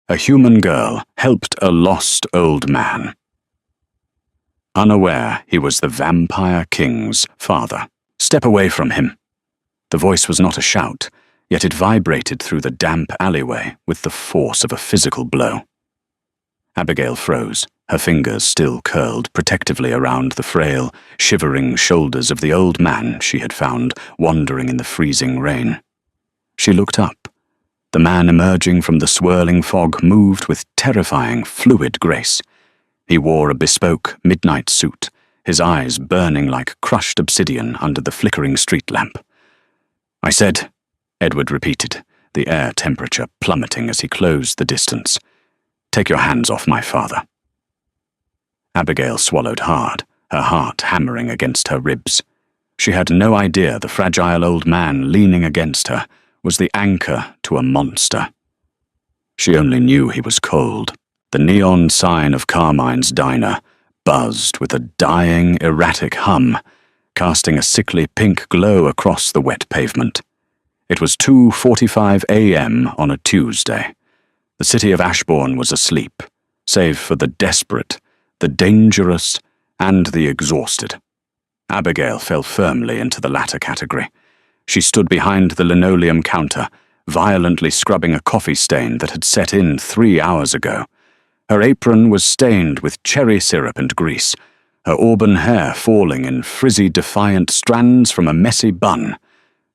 A human girl helped a lost old man. Unaware he was the Vampire King's father. "Step away from him." The voice was not a shout, yet it vibrated through the damp alleyway with the force of a physical blow. Abigail froze, her fingers still curled protectively around the frail, shivering shoulders of the old man she had found wandering in the freezing rain. She looked up. The man emerging from the swirling fog moved with terrifying, fluid grace. He wore a bespoke midnight suit, his eyes burning like crushed obsidian under the flickering street lamp. "I said," Edward repeated, the air temperature plummeting as he closed the distance, "take your hands off my father." Abigail swallowed hard, her heart hammering against her ribs. She had no idea the fragile old man leaning against her was the anchor to a monster. She only knew he was cold. The neon sign of Carmine's diner buzzed with a dying, erratic hum, casting a sickly pink glow across the wet pavement. It was 2:45 a.m. on a Tuesday. The city of Ashbourne was asleep, save for the desperate, the dangerous, and the exhausted. Abigail fell firmly into the latter category. She stood behind the linoleum counter, violently scrubbing a coffee stain that had set in 3 hours ago. Her apron was stained with cherry syrup and grease, her auburn hair falling in frizzy, defiant strands from a messy bun.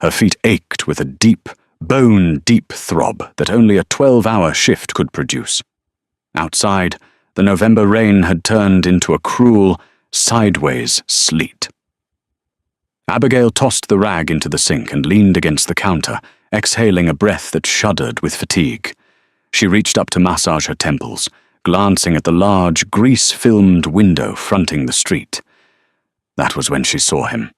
Her feet ached with a deep, bone-deep throb that only a 12-hour shift could produce. Outside, the November rain had turned into a cruel, sideways sleet. Abigail tossed the rag into the sink and leaned against the counter, exhaling a breath that shuddered with fatigue. She reached up to massage her temples, glancing at the large, grease-filmed window fronting the street. That was when she saw him.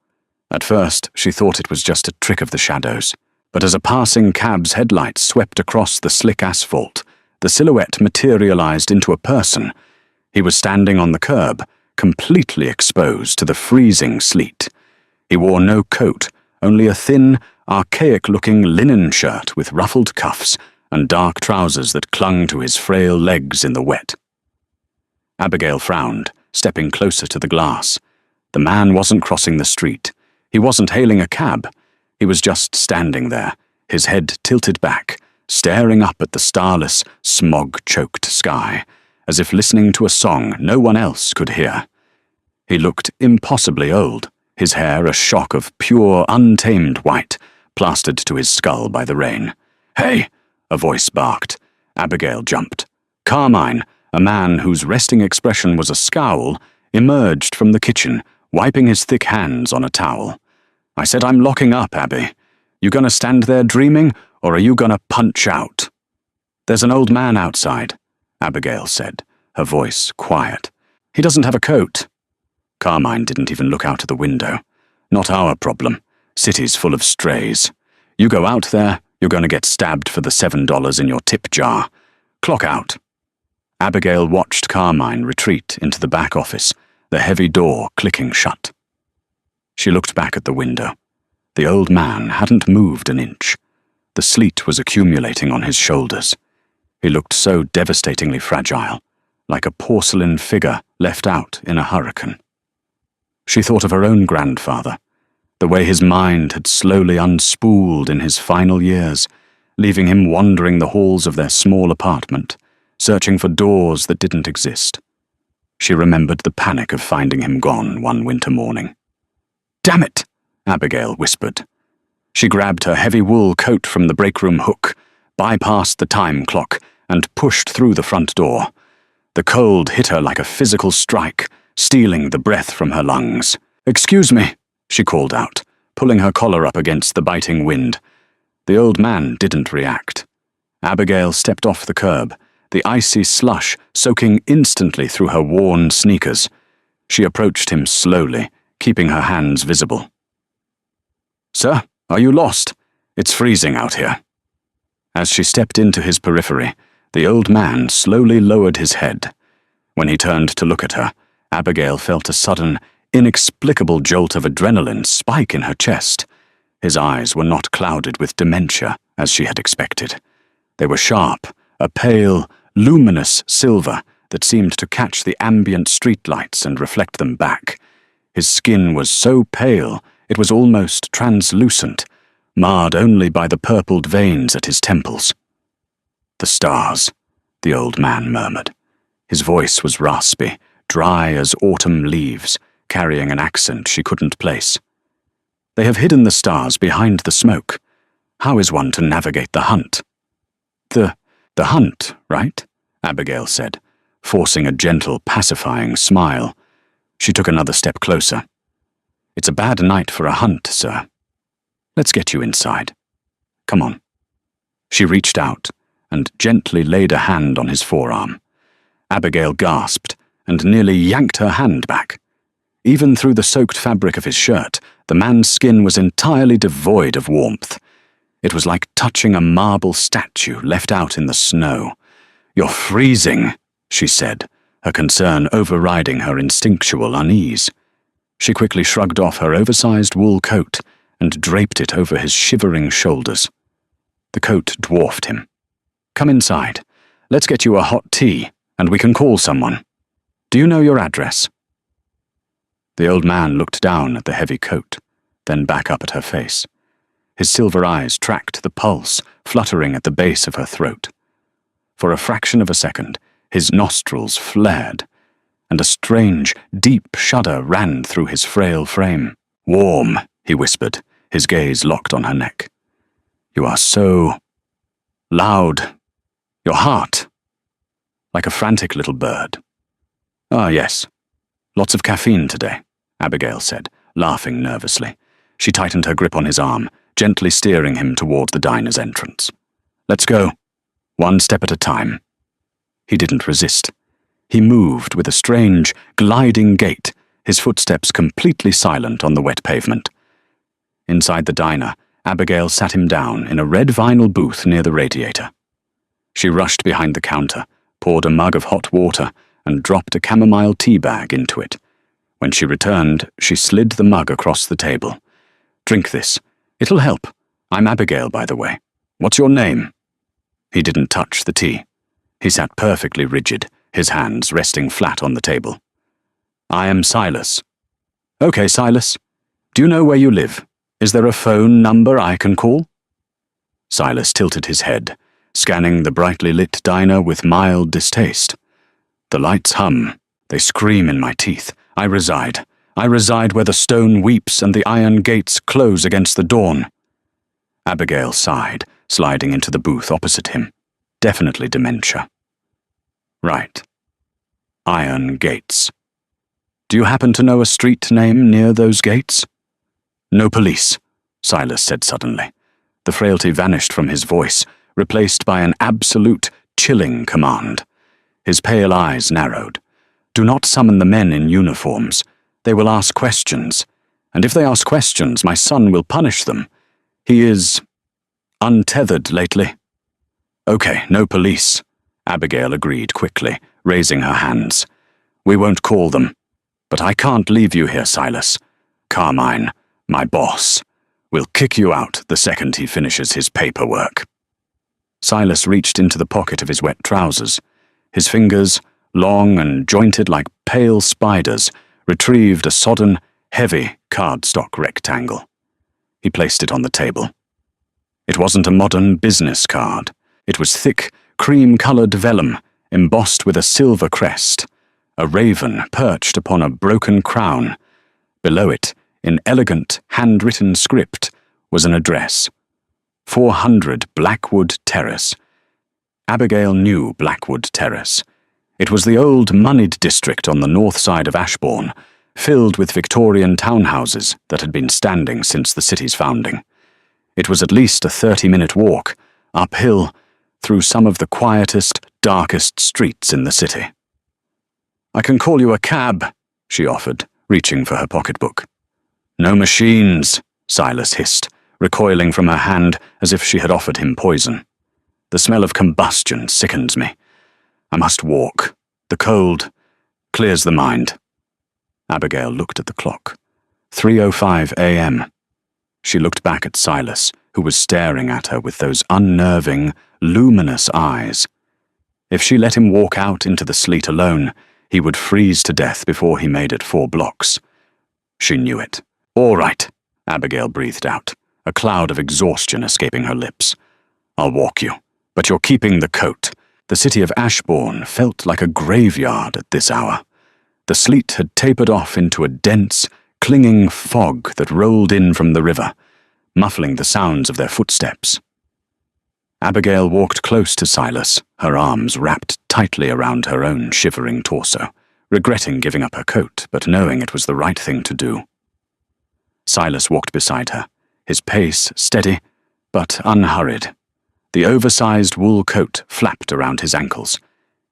At first, she thought it was just a trick of the shadows, but as a passing cab's headlights swept across the slick asphalt, the silhouette materialized into a person. He was standing on the curb, completely exposed to the freezing sleet. He wore no coat, only a thin, archaic-looking linen shirt with ruffled cuffs and dark trousers that clung to his frail legs in the wet. Abigail frowned, stepping closer to the glass. The man wasn't crossing the street. He wasn't hailing a cab. He was just standing there, his head tilted back, staring up at the starless, smog-choked sky, as if listening to a song no one else could hear. He looked impossibly old, his hair a shock of pure, untamed white, plastered to his skull by the rain. "Hey!" a voice barked. Abigail jumped. Carmine, a man whose resting expression was a scowl, emerged from the kitchen, wiping his thick hands on a towel. "I said I'm locking up, Abby. You gonna stand there dreaming, or are you gonna punch out?" "There's an old man outside," Abigail said, her voice quiet. "He doesn't have a coat." Carmine didn't even look out of the window. "Not our problem. City's full of strays. You go out there, you're going to get stabbed for the $7 in your tip jar. Clock out." Abigail watched Carmine retreat into the back office, the heavy door clicking shut. She looked back at the window. The old man hadn't moved an inch. The sleet was accumulating on his shoulders. He looked so devastatingly fragile, like a porcelain figure left out in a hurricane. She thought of her own grandfather, the way his mind had slowly unspooled in his final years, leaving him wandering the halls of their small apartment, searching for doors that didn't exist. She remembered the panic of finding him gone one winter morning. "Damn it!" Abigail whispered. She grabbed her heavy wool coat from the break-room hook, bypassed the time clock, and pushed through the front door. The cold hit her like a physical strike, stealing the breath from her lungs. "Excuse me," she called out, pulling her collar up against the biting wind. The old man didn't react. Abigail stepped off the curb, the icy slush soaking instantly through her worn sneakers. She approached him slowly, keeping her hands visible. "Sir, are you lost? It's freezing out here." As she stepped into his periphery, the old man slowly lowered his head. When he turned to look at her, Abigail felt a sudden, inexplicable jolt of adrenaline spike in her chest. His eyes were not clouded with dementia, as she had expected. They were sharp, a pale, luminous silver that seemed to catch the ambient streetlights and reflect them back. His skin was so pale it was almost translucent, marred only by the purpled veins at his temples. "The stars," the old man murmured. His voice was raspy, dry as autumn leaves, carrying an accent she couldn't place. "They have hidden the stars behind the smoke. How is one to navigate the hunt?" The hunt, right?" Abigail said, forcing a gentle, pacifying smile. She took another step closer. "It's a bad night for a hunt, sir. Let's get you inside. Come on." She reached out and gently laid a hand on his forearm. Abigail gasped and nearly yanked her hand back. Even through the soaked fabric of his shirt, the man's skin was entirely devoid of warmth. It was like touching a marble statue left out in the snow. "You're freezing," she said, her concern overriding her instinctual unease. She quickly shrugged off her oversized wool coat and draped it over his shivering shoulders. The coat dwarfed him. "Come inside. Let's get you a hot tea, and we can call someone. Do you know your address?" The old man looked down at the heavy coat, then back up at her face. His silver eyes tracked the pulse fluttering at the base of her throat. For a fraction of a second, his nostrils flared, and a strange, deep shudder ran through his frail frame. "Warm," he whispered, his gaze locked on her neck. "You are so loud. Your heart, like a frantic little bird." "Ah, yes. Lots of caffeine today," Abigail said, laughing nervously. She tightened her grip on his arm, gently steering him toward the diner's entrance. "Let's go. One step at a time." He didn't resist. He moved with a strange, gliding gait, his footsteps completely silent on the wet pavement. Inside the diner, Abigail sat him down in a red vinyl booth near the radiator. She rushed behind the counter, poured a mug of hot water, and dropped a chamomile tea bag into it. When she returned, she slid the mug across the table. "Drink this. It'll help. I'm Abigail, by the way. What's your name?" He didn't touch the tea. He sat perfectly rigid, his hands resting flat on the table. "I am Silas." "Okay, Silas. Do you know where you live? Is there a phone number I can call?" Silas tilted his head, scanning the brightly lit diner with mild distaste. "The lights hum. They scream in my teeth. I reside where the stone weeps and the iron gates close against the dawn." Abigail sighed, sliding into the booth opposite him. Definitely dementia. "Right. Iron gates. Do you happen to know a street name near those gates?" "No police," Silas said suddenly. The frailty vanished from his voice, replaced by an absolute, chilling command. His pale eyes narrowed. "Do not summon the men in uniforms. They will ask questions, and if they ask questions, my son will punish them. He is untethered lately." "Okay, no police," Abigail agreed quickly, raising her hands. "We won't call them. But I can't leave you here, Silas. Carmine, my boss, will kick you out the second he finishes his paperwork." Silas reached into the pocket of his wet trousers. His fingers, long and jointed like pale spiders, retrieved a sodden, heavy cardstock rectangle. He placed it on the table. It wasn't a modern business card. It was thick, cream-colored vellum, embossed with a silver crest. A raven perched upon a broken crown. Below it, in elegant, handwritten script, was an address. 400 Blackwood Terrace. Abigail knew Blackwood Terrace. It was the old moneyed district on the north side of Ashbourne, filled with Victorian townhouses that had been standing since the city's founding. It was at least a 30-minute walk, uphill, through some of the quietest, darkest streets in the city. "I can call you a cab," she offered, reaching for her pocketbook. "No machines," Silas hissed, recoiling from her hand as if she had offered him poison. "The smell of combustion sickens me. I must walk. The cold clears the mind." Abigail looked at the clock. 3:05 a.m. She looked back at Silas, who was staring at her with those unnerving, luminous eyes. If she let him walk out into the sleet alone, he would freeze to death before he made it 4 blocks. She knew it. "All right," Abigail breathed out, a cloud of exhaustion escaping her lips. "I'll walk you, but you're keeping the coat." The city of Ashbourne felt like a graveyard at this hour. The sleet had tapered off into a dense, clinging fog that rolled in from the river, muffling the sounds of their footsteps. Abigail walked close to Silas, her arms wrapped tightly around her own shivering torso, regretting giving up her coat, but knowing it was the right thing to do. Silas walked beside her, his pace steady, but unhurried. The oversized wool coat flapped around his ankles.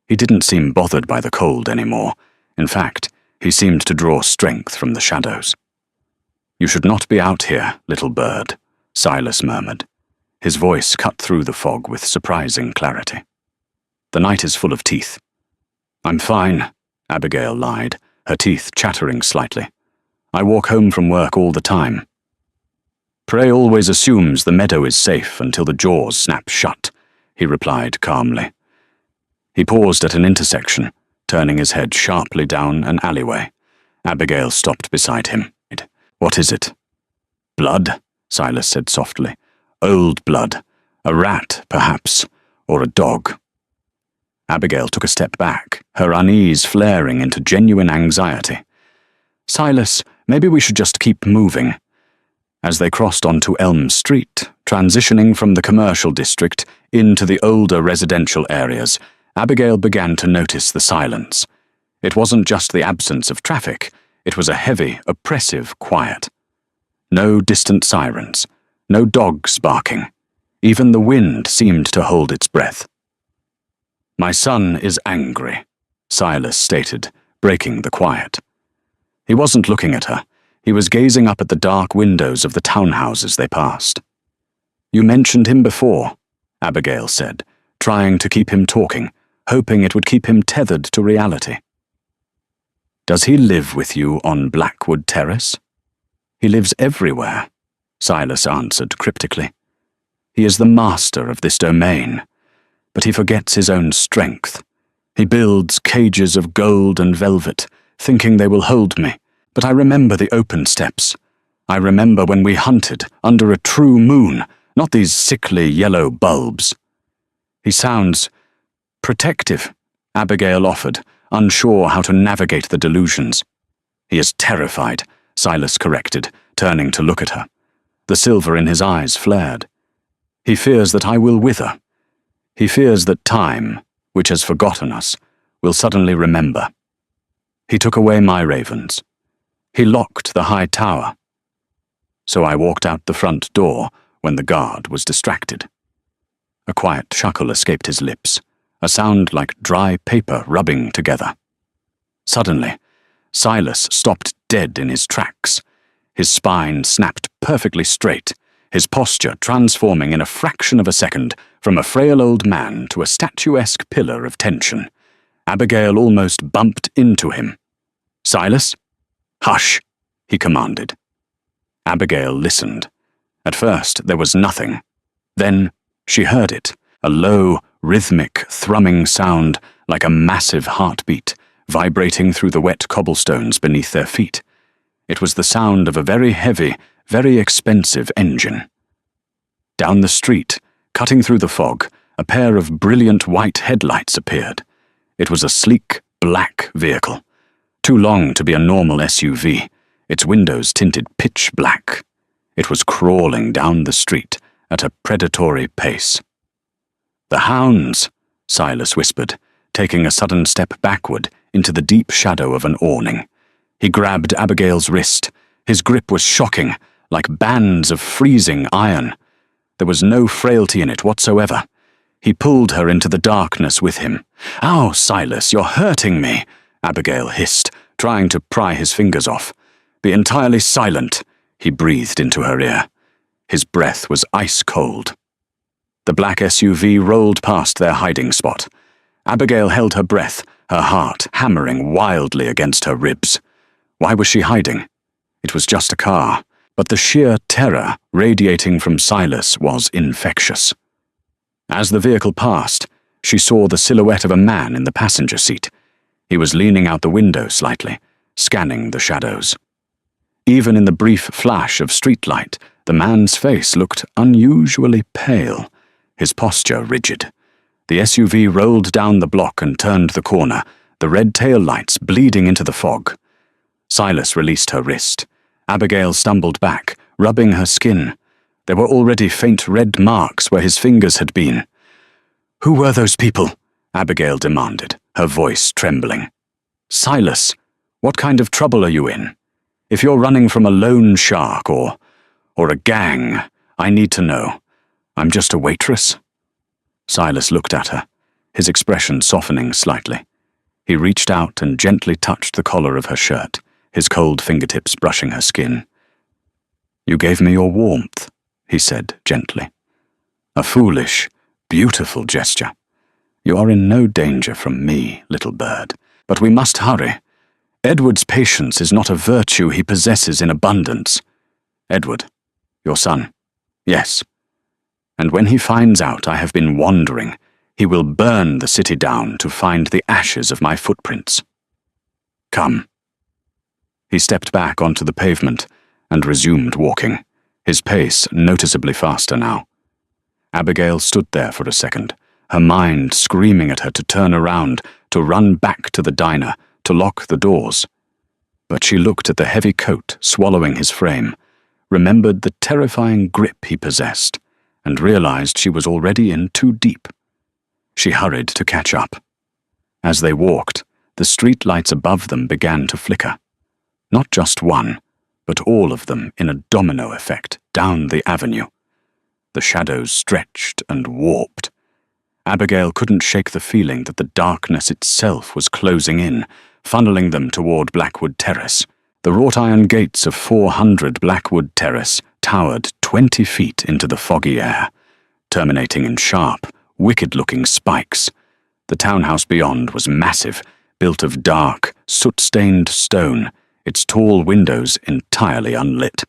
He didn't seem bothered by the cold anymore. In fact, he seemed to draw strength from the shadows. "You should not be out here, little bird," Silas murmured. His voice cut through the fog with surprising clarity. "The night is full of teeth." "I'm fine," Abigail lied, her teeth chattering slightly. "I walk home from work all the time." "Prey always assumes the meadow is safe until the jaws snap shut," he replied calmly. He paused at an intersection, turning his head sharply down an alleyway. Abigail stopped beside him. "What is it?" "Blood," Silas said softly. "Old blood. A rat, perhaps, or a dog." Abigail took a step back, her unease flaring into genuine anxiety. "Silas, maybe we should just keep moving." As they crossed onto Elm Street, transitioning from the commercial district into the older residential areas, Abigail began to notice the silence. It wasn't just the absence of traffic, it was a heavy, oppressive quiet. No distant sirens, no dogs barking. Even the wind seemed to hold its breath. "My son is angry," Silas stated, breaking the quiet. He wasn't looking at her. He was gazing up at the dark windows of the townhouses they passed. "You mentioned him before," Abigail said, trying to keep him talking, hoping it would keep him tethered to reality. "Does he live with you on Blackwood Terrace?" "He lives everywhere," Silas answered cryptically. "He is the master of this domain, but he forgets his own strength. He builds cages of gold and velvet, thinking they will hold me. But I remember the open steps. I remember when we hunted under a true moon, not these sickly yellow bulbs." "He sounds protective," Abigail offered, unsure how to navigate the delusions. "He is terrified," Silas corrected, turning to look at her. The silver in his eyes flared. "He fears that I will wither. He fears that time, which has forgotten us, will suddenly remember. He took away my ravens. He locked the high tower. So I walked out the front door when the guard was distracted." A quiet chuckle escaped his lips, a sound like dry paper rubbing together. Suddenly, Silas stopped dead in his tracks. His spine snapped perfectly straight, his posture transforming in a fraction of a second from a frail old man to a statuesque pillar of tension. Abigail almost bumped into him. "Silas?" "Hush," he commanded. Abigail listened. At first there was nothing. Then she heard it, a low, rhythmic, thrumming sound like a massive heartbeat, vibrating through the wet cobblestones beneath their feet. It was the sound of a very heavy, very expensive engine. Down the street, cutting through the fog, a pair of brilliant white headlights appeared. It was a sleek, black vehicle. Too long to be a normal SUV, its windows tinted pitch black. It was crawling down the street at a predatory pace. "The hounds," Silas whispered, taking a sudden step backward into the deep shadow of an awning. He grabbed Abigail's wrist. His grip was shocking, like bands of freezing iron. There was no frailty in it whatsoever. He pulled her into the darkness with him. "Ow, Silas, you're hurting me," Abigail hissed, trying to pry his fingers off. "Be entirely silent," he breathed into her ear. His breath was ice cold. The black SUV rolled past their hiding spot. Abigail held her breath, her heart hammering wildly against her ribs. Why was she hiding? It was just a car, but the sheer terror radiating from Silas was infectious. As the vehicle passed, she saw the silhouette of a man in the passenger seat. He was leaning out the window slightly, scanning the shadows. Even in the brief flash of streetlight, the man's face looked unusually pale, his posture rigid. The SUV rolled down the block and turned the corner, the red tail lights bleeding into the fog. Silas released her wrist. Abigail stumbled back, rubbing her skin. There were already faint red marks where his fingers had been. "Who were those people?" Abigail demanded, her voice trembling. "Silas, what kind of trouble are you in? If you're running from a loan shark or a gang, I need to know. I'm just a waitress." Silas looked at her, his expression softening slightly. He reached out and gently touched the collar of her shirt, his cold fingertips brushing her skin. "You gave me your warmth," he said gently. "A foolish, beautiful gesture. You are in no danger from me, little bird, but we must hurry. Edward's patience is not a virtue he possesses in abundance. Edward, your son, yes. And when he finds out I have been wandering, he will burn the city down to find the ashes of my footprints. Come." He stepped back onto the pavement and resumed walking, his pace noticeably faster now. Abigail stood there for a second, her mind screaming at her to turn around, to run back to the diner, to lock the doors. But she looked at the heavy coat swallowing his frame, remembered the terrifying grip he possessed, and realized she was already in too deep. She hurried to catch up. As they walked, the street lights above them began to flicker. Not just one, but all of them in a domino effect down the avenue. The shadows stretched and warped. Abigail couldn't shake the feeling that the darkness itself was closing in, funneling them toward Blackwood Terrace. The wrought-iron gates of 400 Blackwood Terrace towered 20 feet into the foggy air, terminating in sharp, wicked-looking spikes. The townhouse beyond was massive, built of dark, soot-stained stone, its tall windows entirely unlit.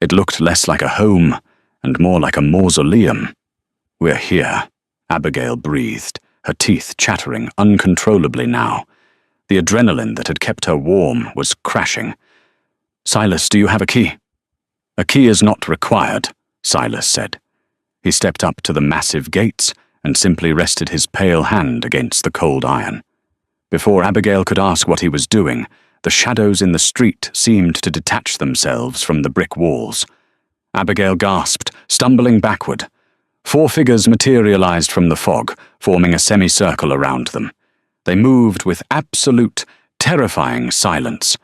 It looked less like a home and more like a mausoleum. "We're here," Abigail breathed, her teeth chattering uncontrollably now. The adrenaline that had kept her warm was crashing. "Silas, do you have a key?" "A key is not required," Silas said. He stepped up to the massive gates and simply rested his pale hand against the cold iron. Before Abigail could ask what he was doing, the shadows in the street seemed to detach themselves from the brick walls. Abigail gasped, stumbling backward. 4 figures materialized from the fog, forming a semicircle around them. They moved with absolute, terrifying silence.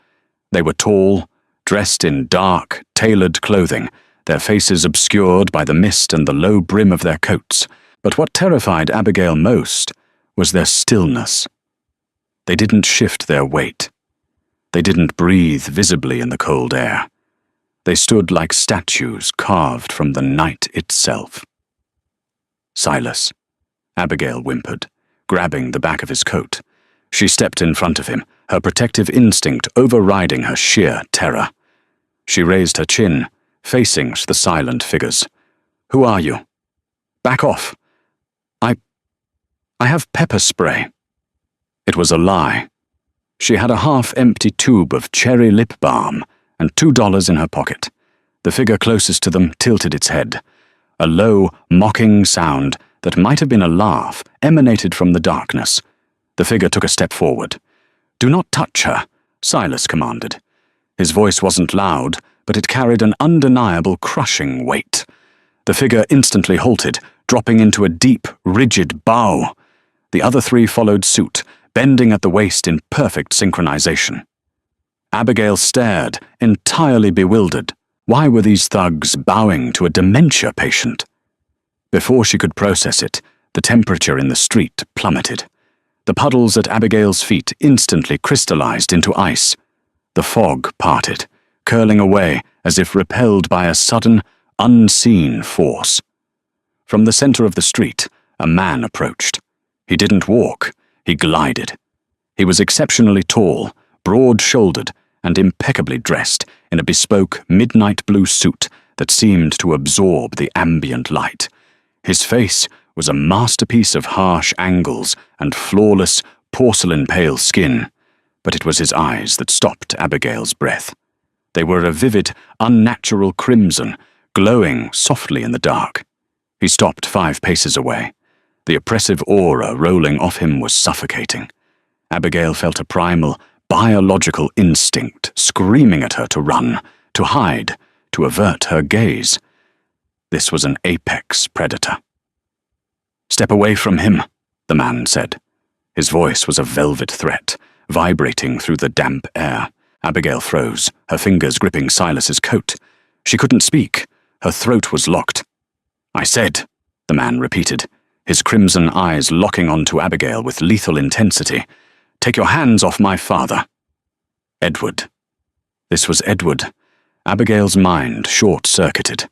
They were tall, dressed in dark, tailored clothing, their faces obscured by the mist and the low brim of their coats. But what terrified Abigail most was their stillness. They didn't shift their weight. They didn't breathe visibly in the cold air. They stood like statues carved from the night itself. "Silas," Abigail whimpered, grabbing the back of his coat. She stepped in front of him, her protective instinct overriding her sheer terror. She raised her chin, facing the silent figures. "Who are you?" "Back off. I have pepper spray." It was a lie. She had a half-empty tube of cherry lip balm and $2 in her pocket. The figure closest to them tilted its head. A low, mocking sound that might have been a laugh emanated from the darkness. The figure took a step forward. "Do not touch her," Silas commanded. His voice wasn't loud, but it carried an undeniable crushing weight. The figure instantly halted, dropping into a deep, rigid bow. The other 3 followed suit, bending at the waist in perfect synchronization. Abigail stared, entirely bewildered. Why were these thugs bowing to a dementia patient? Before she could process it, the temperature in the street plummeted. The puddles at Abigail's feet instantly crystallized into ice. The fog parted, curling away as if repelled by a sudden, unseen force. From the center of the street, a man approached. He didn't walk, he glided. He was exceptionally tall, broad-shouldered, and impeccably dressed in a bespoke midnight blue suit that seemed to absorb the ambient light. His face was a masterpiece of harsh angles and flawless, porcelain-pale skin, but it was his eyes that stopped Abigail's breath. They were a vivid, unnatural crimson, glowing softly in the dark. He stopped 5 paces away. The oppressive aura rolling off him was suffocating. Abigail felt a primal, biological instinct screaming at her to run, to hide, to avert her gaze. This was an apex predator. "Step away from him," the man said. His voice was a velvet threat, vibrating through the damp air. Abigail froze, her fingers gripping Silas's coat. She couldn't speak. Her throat was locked. "I said," the man repeated, his crimson eyes locking onto Abigail with lethal intensity, "take your hands off my father." Edward. This was Edward. Abigail's mind short-circuited.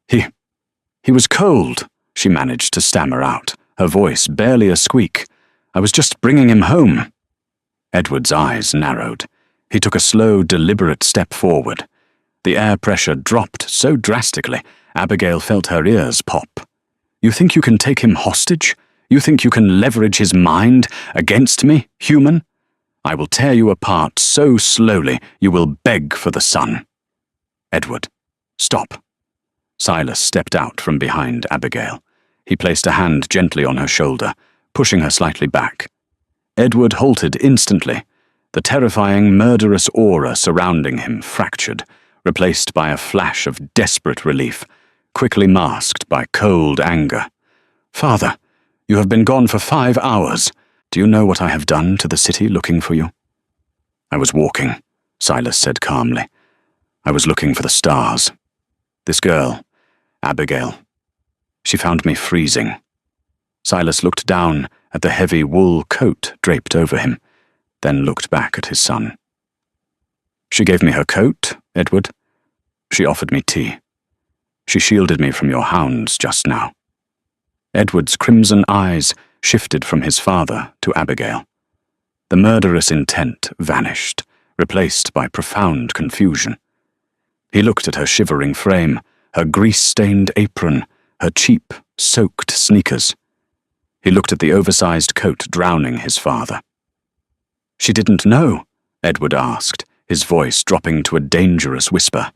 He was cold, she managed to stammer out, her voice barely a squeak. "I was just bringing him home." Edward's eyes narrowed. He took a slow, deliberate step forward. The air pressure dropped so drastically, Abigail felt her ears pop. "You think you can take him hostage? You think you can leverage his mind against me, human? I will tear you apart so slowly you will beg for the sun." "Edward, stop." Silas stepped out from behind Abigail. He placed a hand gently on her shoulder, pushing her slightly back. Edward halted instantly. The terrifying, murderous aura surrounding him fractured, replaced by a flash of desperate relief, quickly masked by cold anger. "Father, you have been gone for 5 hours. Do you know what I have done to the city looking for you?" "I was walking," Silas said calmly. "I was looking for the stars. This girl, Abigail, she found me freezing." Silas looked down at the heavy wool coat draped over him, then looked back at his son. "She gave me her coat, Edward. She offered me tea. She shielded me from your hounds just now." Edward's crimson eyes shifted from his father to Abigail. The murderous intent vanished, replaced by profound confusion. He looked at her shivering frame, her grease-stained apron, her cheap, soaked sneakers. He looked at the oversized coat drowning his father. "She didn't know?" Edward asked, his voice dropping to a dangerous whisper.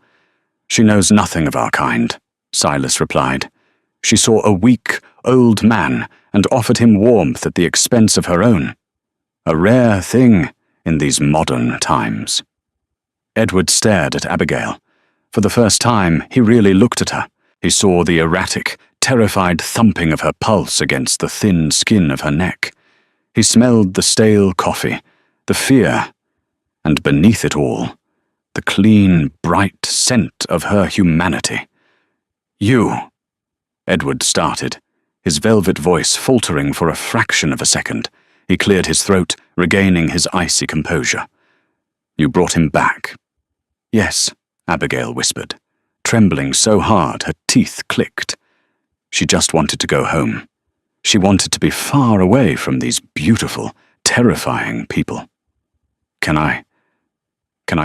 "She knows nothing of our kind," Silas replied. "She saw a weak, old man and offered him warmth at the expense of her own. A rare thing in these modern times." Edward stared at Abigail. For the first time, he really looked at her. He saw the erratic, terrified thumping of her pulse against the thin skin of her neck. He smelled the stale coffee, the fear, and beneath it all, the clean, bright scent of her humanity. "You," Edward started, his velvet voice faltering for a fraction of a second. He cleared his throat, regaining his icy composure. "You brought him back." "Yes," Abigail whispered, trembling so hard her teeth clicked. She just wanted to go home. She wanted to be far away from these beautiful, terrifying people. Can I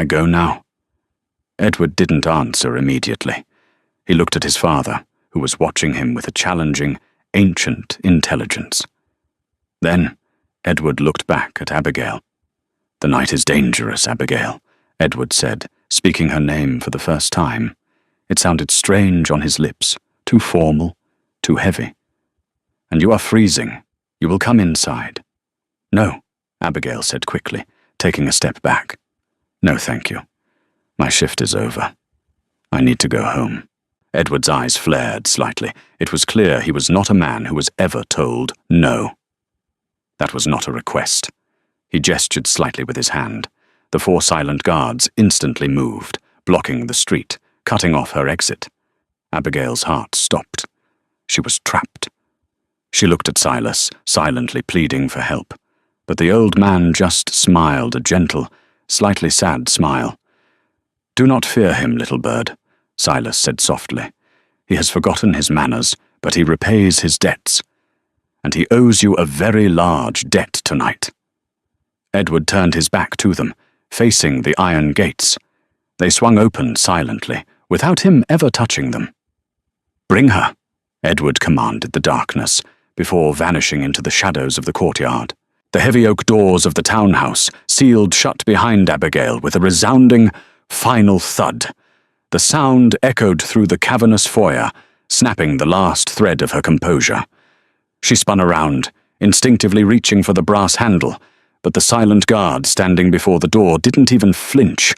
go now?" Edward didn't answer immediately. He looked at his father, who was watching him with a challenging, ancient intelligence. Then Edward looked back at Abigail. "The night is dangerous, Abigail," Edward said, speaking her name for the first time. It sounded strange on his lips, too formal, too heavy. "And you are freezing. You will come inside." "No," Abigail said quickly, taking a step back. "No, thank you. My shift is over. I need to go home." Edward's eyes flared slightly. It was clear he was not a man who was ever told no. That was not a request. He gestured slightly with his hand. The 4 silent guards instantly moved, blocking the street, cutting off her exit. Abigail's heart stopped. She was trapped. She looked at Silas, silently pleading for help. But the old man just smiled, a gentle, slightly sad smile. "Do not fear him, little bird," Silas said softly. "He has forgotten his manners, but he repays his debts. And he owes you a very large debt tonight." Edward turned his back to them, facing the iron gates. They swung open silently, without him ever touching them. "Bring her," Edward commanded the darkness, before vanishing into the shadows of the courtyard. The heavy oak doors of the townhouse sealed shut behind Abigail with a resounding, final thud. The sound echoed through the cavernous foyer, snapping the last thread of her composure. She spun around, instinctively reaching for the brass handle, but the silent guard standing before the door didn't even flinch.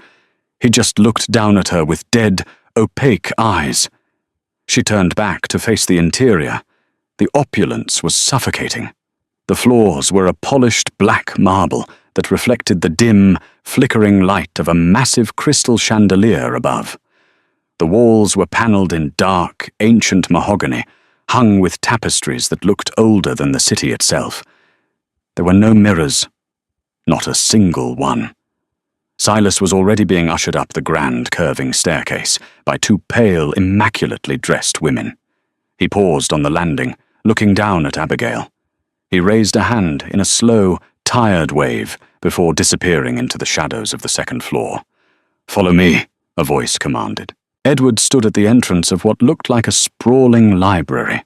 He just looked down at her with dead, opaque eyes. She turned back to face the interior. The opulence was suffocating. The floors were a polished black marble that reflected the dim, flickering light of a massive crystal chandelier above. The walls were panelled in dark, ancient mahogany, hung with tapestries that looked older than the city itself. There were no mirrors, not a single one. Silas was already being ushered up the grand, curving staircase by two pale, immaculately dressed women. He paused on the landing, looking down at Abigail. He raised a hand in a slow, tired wave before disappearing into the shadows of the second floor. "Follow me," a voice commanded. Edward stood at the entrance of what looked like a sprawling library.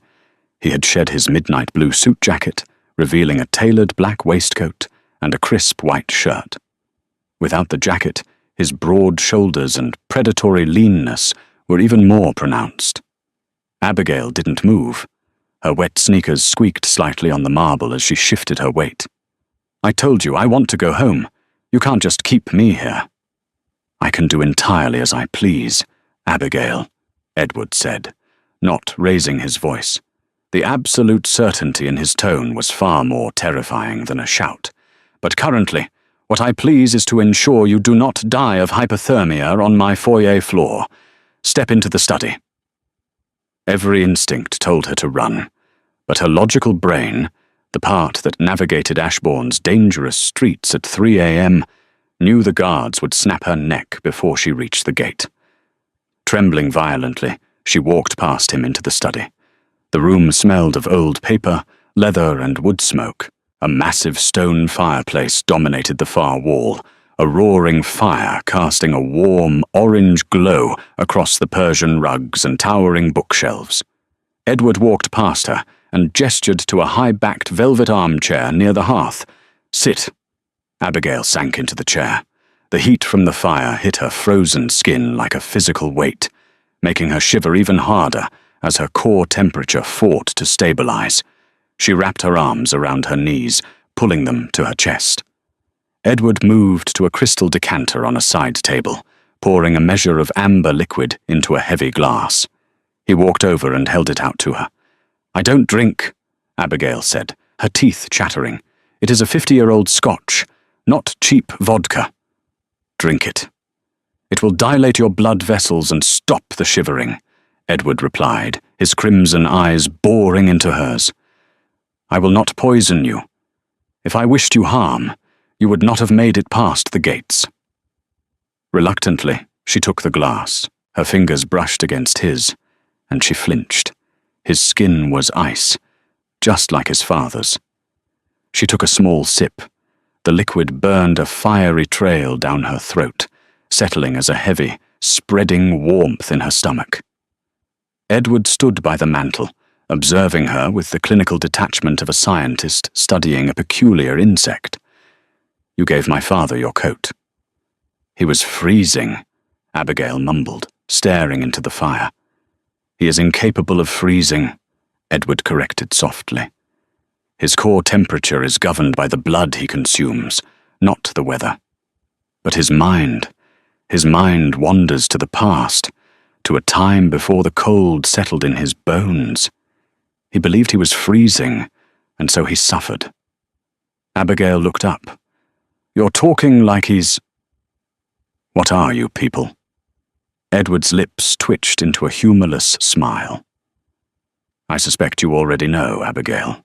He had shed his midnight blue suit jacket, revealing a tailored black waistcoat and a crisp white shirt. Without the jacket, his broad shoulders and predatory leanness were even more pronounced. Abigail didn't move. Her wet sneakers squeaked slightly on the marble as she shifted her weight. "I told you, I want to go home. You can't just keep me here." "I can do entirely as I please, Abigail," Edward said, not raising his voice. The absolute certainty in his tone was far more terrifying than a shout. "But currently, what I please is to ensure you do not die of hypothermia on my foyer floor. Step into the study." Every instinct told her to run, but her logical brain, the part that navigated Ashbourne's dangerous streets at 3 a.m., knew the guards would snap her neck before she reached the gate. Trembling violently, she walked past him into the study. The room smelled of old paper, leather, and wood smoke. A massive stone fireplace dominated the far wall, a roaring fire casting a warm, orange glow across the Persian rugs and towering bookshelves. Edward walked past her and gestured to a high-backed velvet armchair near the hearth. "Sit." Abigail sank into the chair. The heat from the fire hit her frozen skin like a physical weight, making her shiver even harder as her core temperature fought to stabilize. She wrapped her arms around her knees, pulling them to her chest. Edward moved to a crystal decanter on a side table, pouring a measure of amber liquid into a heavy glass. He walked over and held it out to her. "I don't drink," Abigail said, her teeth chattering. "It is a 50-year-old Scotch, not cheap vodka." "Drink it. It will dilate your blood vessels and stop the shivering," Edward replied, his crimson eyes boring into hers. "I will not poison you. If I wished you harm, you would not have made it past the gates." Reluctantly, she took the glass. Her fingers brushed against his, and she flinched. His skin was ice, just like his father's. She took a small sip. The liquid burned a fiery trail down her throat, settling as a heavy, spreading warmth in her stomach. Edward stood by the mantel, observing her with the clinical detachment of a scientist studying a peculiar insect. "You gave my father your coat." "He was freezing," Abigail mumbled, staring into the fire. "He is incapable of freezing," Edward corrected softly. "His core temperature is governed by the blood he consumes, not the weather. But his mind wanders to the past, to a time before the cold settled in his bones. He believed he was freezing, and so he suffered." Abigail looked up. "You're talking like he's—" "What are you people?" Edward's lips twitched into a humorless smile. "I suspect you already know, Abigail.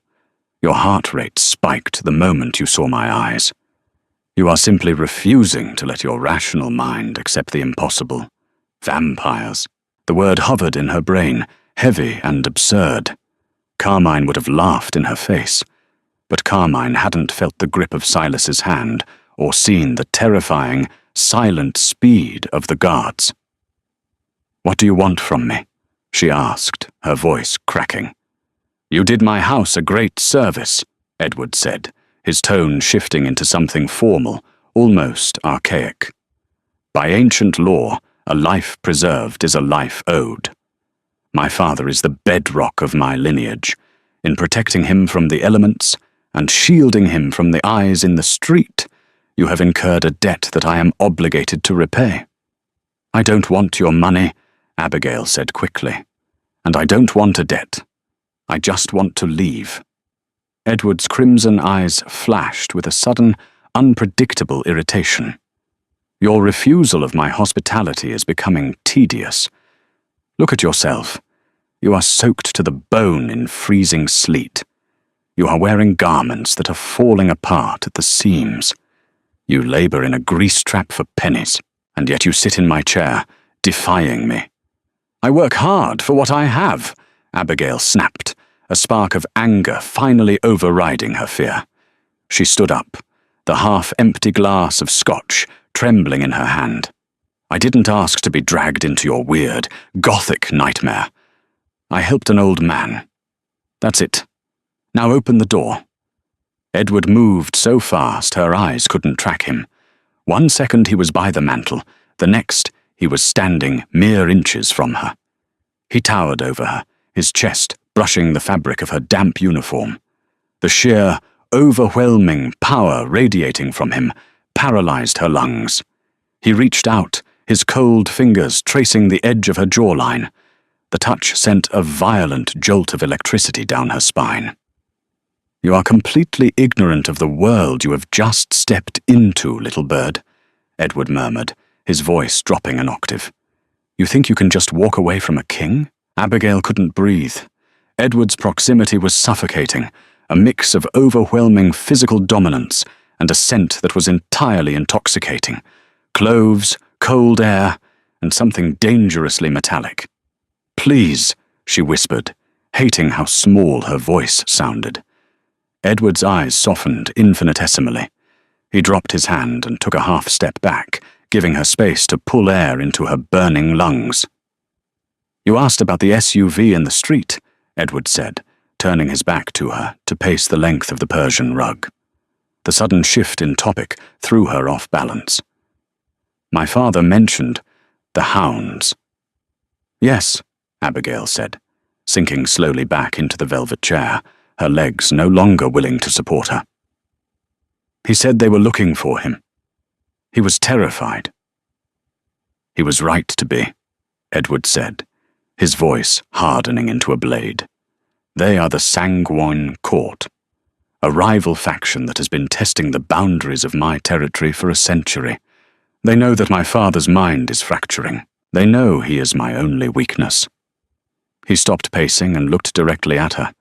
Your heart rate spiked the moment you saw my eyes. You are simply refusing to let your rational mind accept the impossible. Vampires." The word hovered in her brain, heavy and absurd. Carmine would have laughed in her face, but Carmine hadn't felt the grip of Silas's hand or seen the terrifying, silent speed of the guards. "What do you want from me?" she asked, her voice cracking. You did my house a great service, Edward said, his tone shifting into something formal, almost archaic. By ancient law, a life preserved is a life owed. My father is the bedrock of my lineage. In protecting him from the elements and shielding him from the eyes in the street, you have incurred a debt that I am obligated to repay. I don't want your money, Abigail said quickly. And I don't want a debt. I just want to leave. Edward's crimson eyes flashed with a sudden, unpredictable irritation. Your refusal of my hospitality is becoming tedious. Look at yourself. You are soaked to the bone in freezing sleet. You are wearing garments that are falling apart at the seams. You labor in a grease trap for pennies, and yet you sit in my chair, defying me. I work hard for what I have, Abigail snapped, a spark of anger finally overriding her fear. She stood up, the half-empty glass of scotch trembling in her hand. I didn't ask to be dragged into your weird, gothic nightmare. I helped an old man. That's it. Now open the door. Edward moved so fast her eyes couldn't track him. 1 second he was by the mantel, the next he was standing mere inches from her. He towered over her, his chest brushing the fabric of her damp uniform. The sheer, overwhelming power radiating from him paralyzed her lungs. He reached out, his cold fingers tracing the edge of her jawline. The touch sent a violent jolt of electricity down her spine. You are completely ignorant of the world you have just stepped into, little bird, Edward murmured, his voice dropping an octave. You think you can just walk away from a king? Abigail couldn't breathe. Edward's proximity was suffocating, a mix of overwhelming physical dominance and a scent that was entirely intoxicating. Cloves, cold air, and something dangerously metallic. Please, she whispered, hating how small her voice sounded. Edward's eyes softened infinitesimally. He dropped his hand and took a half step back, giving her space to pull air into her burning lungs. You asked about the SUV in the street, Edward said, turning his back to her to pace the length of the Persian rug. The sudden shift in topic threw her off balance. My father mentioned the hounds. Yes, Abigail said, sinking slowly back into the velvet chair, her legs no longer willing to support her. He said they were looking for him. He was terrified. He was right to be, Edward said, his voice hardening into a blade. They are the Sanguine Court, a rival faction that has been testing the boundaries of my territory for a century. They know that my father's mind is fracturing. They know he is my only weakness. He stopped pacing and looked directly at her.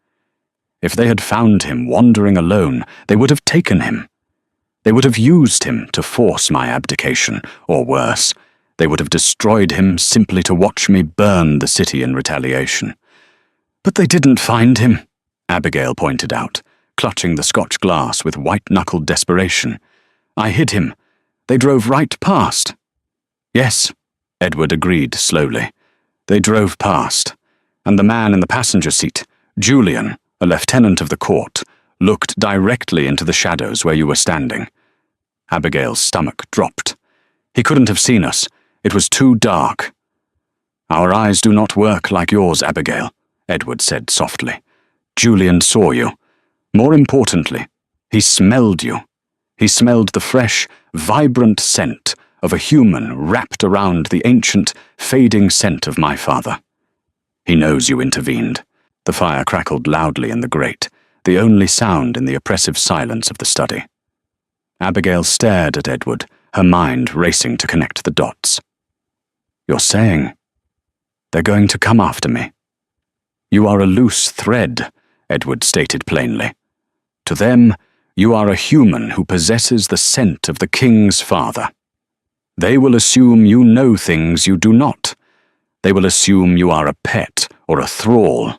If they had found him wandering alone, they would have taken him. They would have used him to force my abdication, or worse, they would have destroyed him simply to watch me burn the city in retaliation. But they didn't find him, Abigail pointed out, clutching the Scotch glass with white-knuckled desperation. I hid him. They drove right past. Yes, Edward agreed slowly. They drove past, and the man in the passenger seat, Julian, a lieutenant of the court, looked directly into the shadows where you were standing. Abigail's stomach dropped. He couldn't have seen us. It was too dark. Our eyes do not work like yours, Abigail, Edward said softly. Julian saw you. More importantly, he smelled you. He smelled the fresh, vibrant scent of a human wrapped around the ancient, fading scent of my father. He knows you intervened. The fire crackled loudly in the grate, the only sound in the oppressive silence of the study. Abigail stared at Edward, her mind racing to connect the dots. You're saying they're going to come after me? You are a loose thread, Edward stated plainly. To them, you are a human who possesses the scent of the king's father. They will assume you know things you do not. They will assume you are a pet or a thrall.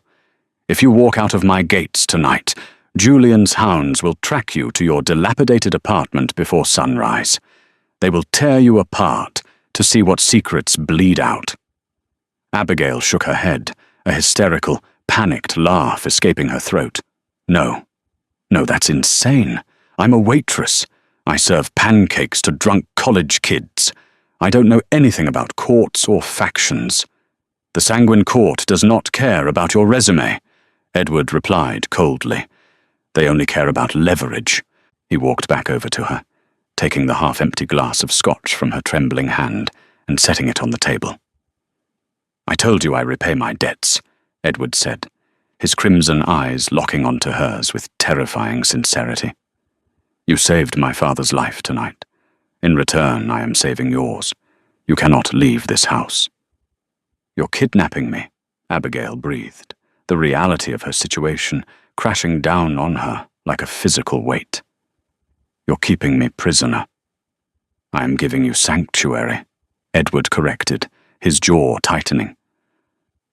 If you walk out of my gates tonight, Julian's hounds will track you to your dilapidated apartment before sunrise. They will tear you apart to see what secrets bleed out. Abigail shook her head, a hysterical, panicked laugh escaping her throat. No, that's insane. I'm a waitress. I serve pancakes to drunk college kids. I don't know anything about courts or factions. The Sanguine Court does not care about your resume, Edward replied coldly. They only care about leverage. He walked back over to her, taking the half-empty glass of scotch from her trembling hand and setting it on the table. I told you I repay my debts, Edward said, his crimson eyes locking onto hers with terrifying sincerity. You saved my father's life tonight. In return, I am saving yours. You cannot leave this house. You're kidnapping me, Abigail breathed, the reality of her situation crashing down on her like a physical weight. You're keeping me prisoner. I am giving you sanctuary, Edward corrected, his jaw tightening.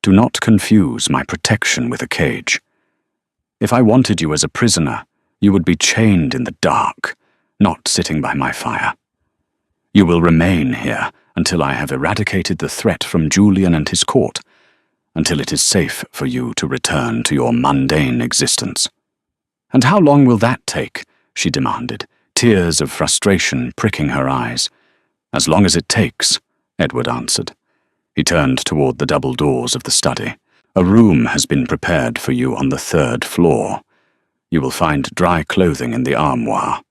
Do not confuse my protection with a cage. If I wanted you as a prisoner, you would be chained in the dark, not sitting by my fire. You will remain here until I have eradicated the threat from Julian and his court, until it is safe for you to return to your mundane existence. And how long will that take? She demanded, tears of frustration pricking her eyes. As long as it takes, Edward answered. He turned toward the double doors of the study. A room has been prepared for you on the 3rd floor. You will find dry clothing in the armoire.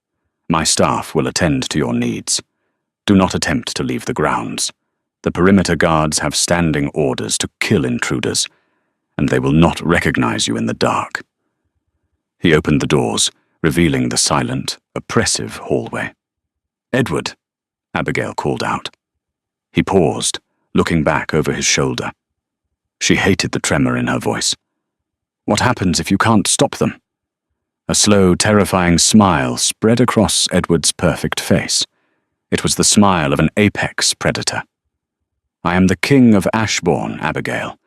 My staff will attend to your needs. Do not attempt to leave the grounds. The perimeter guards have standing orders to kill intruders, and they will not recognize you in the dark. He opened the doors, revealing the silent, oppressive hallway. Edward, Abigail called out. He paused, looking back over his shoulder. She hated the tremor in her voice. What happens if you can't stop them? A slow, terrifying smile spread across Edward's perfect face. It was the smile of an apex predator. I am the king of Ashbourne, Abigail.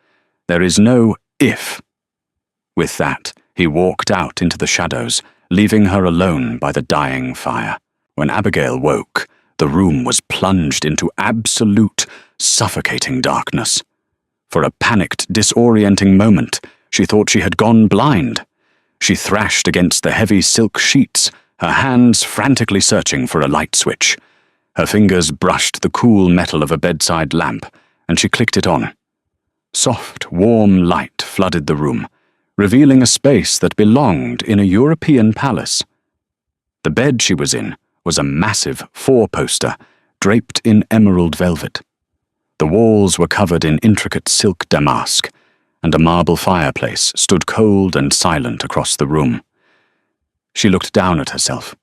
There is no if. With that, he walked out into the shadows, leaving her alone by the dying fire. When Abigail woke, the room was plunged into absolute, suffocating darkness. For a panicked, disorienting moment, she thought she had gone blind. She thrashed against the heavy silk sheets, her hands frantically searching for a light switch. Her fingers brushed the cool metal of a bedside lamp, and she clicked it on. Soft, warm light flooded the room, revealing a space that belonged in a European palace. The bed she was in was a massive 4-poster, draped in emerald velvet. The walls were covered in intricate silk damask, and a marble fireplace stood cold and silent across the room. She looked down at herself.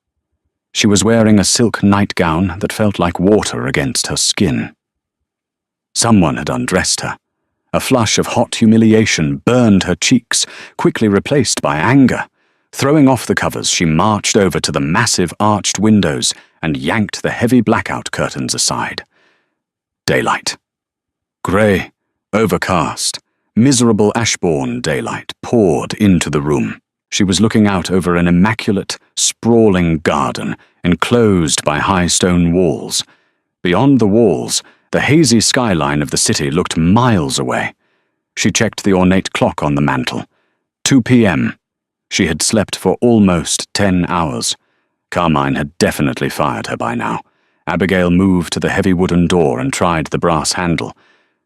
She was wearing a silk nightgown that felt like water against her skin. Someone had undressed her. A flush of hot humiliation burned her cheeks, quickly replaced by anger. Throwing off the covers, she marched over to the massive arched windows and yanked the heavy blackout curtains aside. Daylight. Grey, overcast, miserable Ashbourne daylight poured into the room. She was looking out over an immaculate, sprawling garden enclosed by high stone walls. Beyond the walls, the hazy skyline of the city looked miles away. She checked the ornate clock on the mantel. 2 p.m. She had slept for almost 10 hours. Carmine had definitely fired her by now. Abigail moved to the heavy wooden door and tried the brass handle.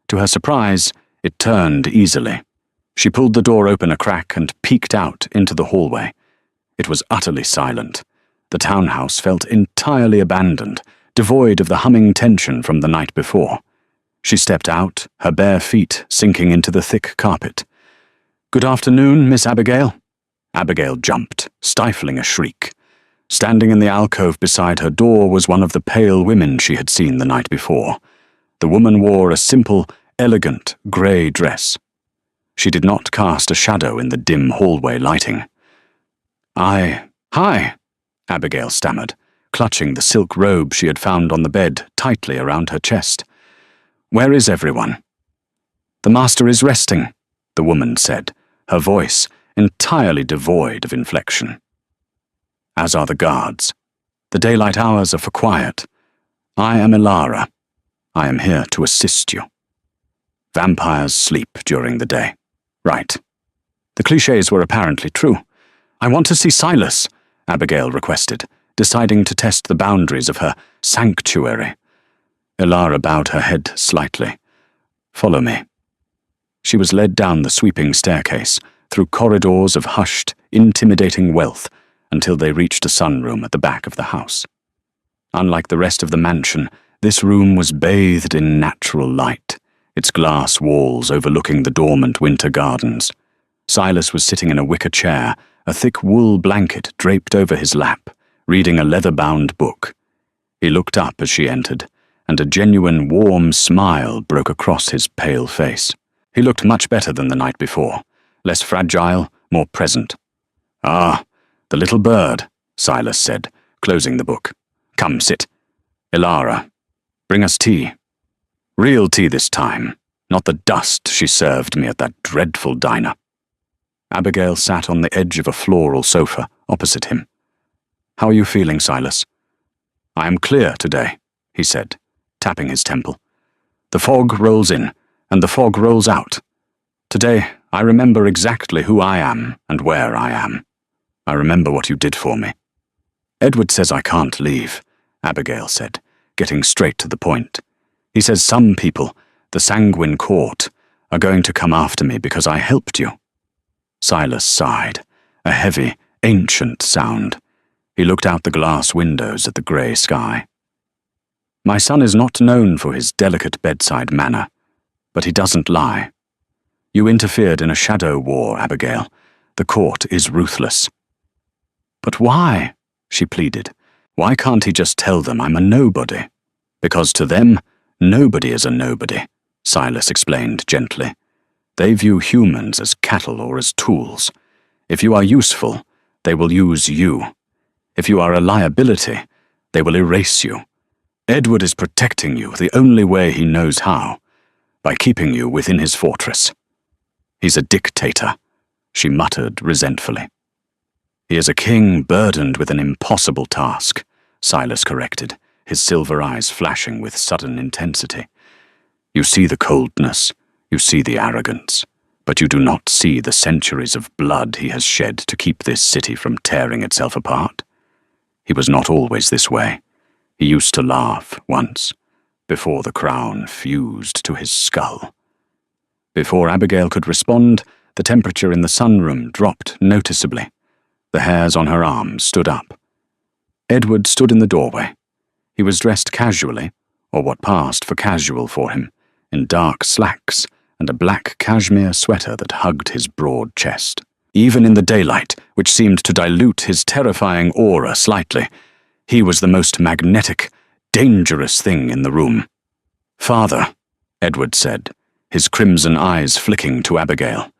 To her surprise, it turned easily. She pulled the door open a crack and peeked out into the hallway. It was utterly silent. The townhouse felt entirely abandoned, devoid of the humming tension from the night before. She stepped out, her bare feet sinking into the thick carpet. "Good afternoon, Miss Abigail." Abigail jumped, stifling a shriek. Standing in the alcove beside her door was one of the pale women she had seen the night before. The woman wore a simple, elegant, grey dress. She did not cast a shadow in the dim hallway lighting. Hi, Abigail stammered, clutching the silk robe she had found on the bed tightly around her chest. "Where is everyone?" "The master is resting," the woman said, her voice entirely devoid of inflection. "As are the guards. The daylight hours are for quiet. I am Ilara. I am here to assist you. Vampires sleep during the day." Right. The clichés were apparently true. "I want to see Silas," Abigail requested, deciding to test the boundaries of her sanctuary. Ilara bowed her head slightly. "Follow me." She was led down the sweeping staircase, through corridors of hushed, intimidating wealth, until they reached a sunroom at the back of the house. Unlike the rest of the mansion, this room was bathed in natural light, its glass walls overlooking the dormant winter gardens. Silas was sitting in a wicker chair, a thick wool blanket draped over his lap, reading a leather-bound book. He looked up as she entered, and a genuine warm smile broke across his pale face. He looked much better than the night before, less fragile, more present. "Ah, the little bird," Silas said, closing the book. "Come, sit. Ilara, bring us tea. Real tea this time, not the dust she served me at that dreadful diner." Abigail sat on the edge of a floral sofa opposite him. "How are you feeling, Silas?" "I am clear today," he said, tapping his temple. "The fog rolls in, and the fog rolls out. Today, I remember exactly who I am and where I am. I remember what you did for me." "Edward says I can't leave," Abigail said, getting straight to the point. "He says some people, the Sanguine Court, are going to come after me because I helped you." Silas sighed, a heavy, ancient sound. He looked out the glass windows at the grey sky. "My son is not known for his delicate bedside manner, but he doesn't lie. You interfered in a shadow war, Abigail. The court is ruthless." "But why?" she pleaded. "Why can't he just tell them I'm a nobody?" "Because to them, nobody is a nobody," Silas explained gently. "They view humans as cattle or as tools. If you are useful, they will use you. If you are a liability, they will erase you. Edward is protecting you the only way he knows how, by keeping you within his fortress." "He's a dictator," she muttered resentfully. "He is a king burdened with an impossible task," Silas corrected, his silver eyes flashing with sudden intensity. "You see the coldness, you see the arrogance, but you do not see the centuries of blood he has shed to keep this city from tearing itself apart. He was not always this way. He used to laugh once, before the crown fused to his skull." Before Abigail could respond, the temperature in the sunroom dropped noticeably. The hairs on her arms stood up. Edward stood in the doorway. He was dressed casually, or what passed for casual for him, in dark slacks and a black cashmere sweater that hugged his broad chest. Even in the daylight, which seemed to dilute his terrifying aura slightly, he was the most magnetic, dangerous thing in the room. "Father," Edward said, his crimson eyes flicking to Abigail,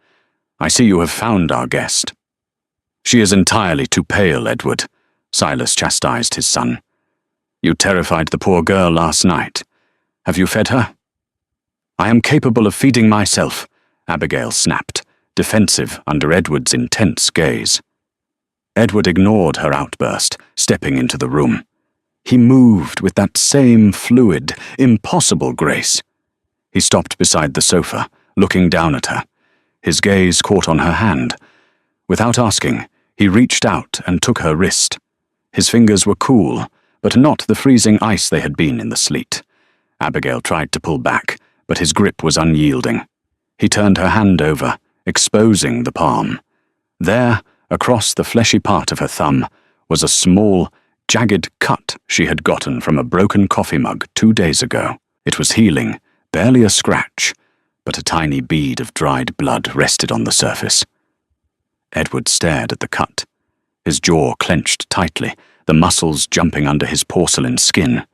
"I see you have found our guest." "She is entirely too pale, Edward," Silas chastised his son. "You terrified the poor girl last night. Have you fed her?" "I am capable of feeding myself," Abigail snapped, defensive under Edward's intense gaze. Edward ignored her outburst, stepping into the room. He moved with that same fluid, impossible grace. He stopped beside the sofa, looking down at her. His gaze caught on her hand. Without asking, he reached out and took her wrist. His fingers were cool, but not the freezing ice they had been in the sleet. Abigail tried to pull back, but his grip was unyielding. He turned her hand over, exposing the palm. There, across the fleshy part of her thumb, was a small, jagged cut she had gotten from a broken coffee mug 2 days ago. It was healing, barely a scratch, but a tiny bead of dried blood rested on the surface. Edward stared at the cut, his jaw clenched tightly, the muscles jumping under his porcelain skin.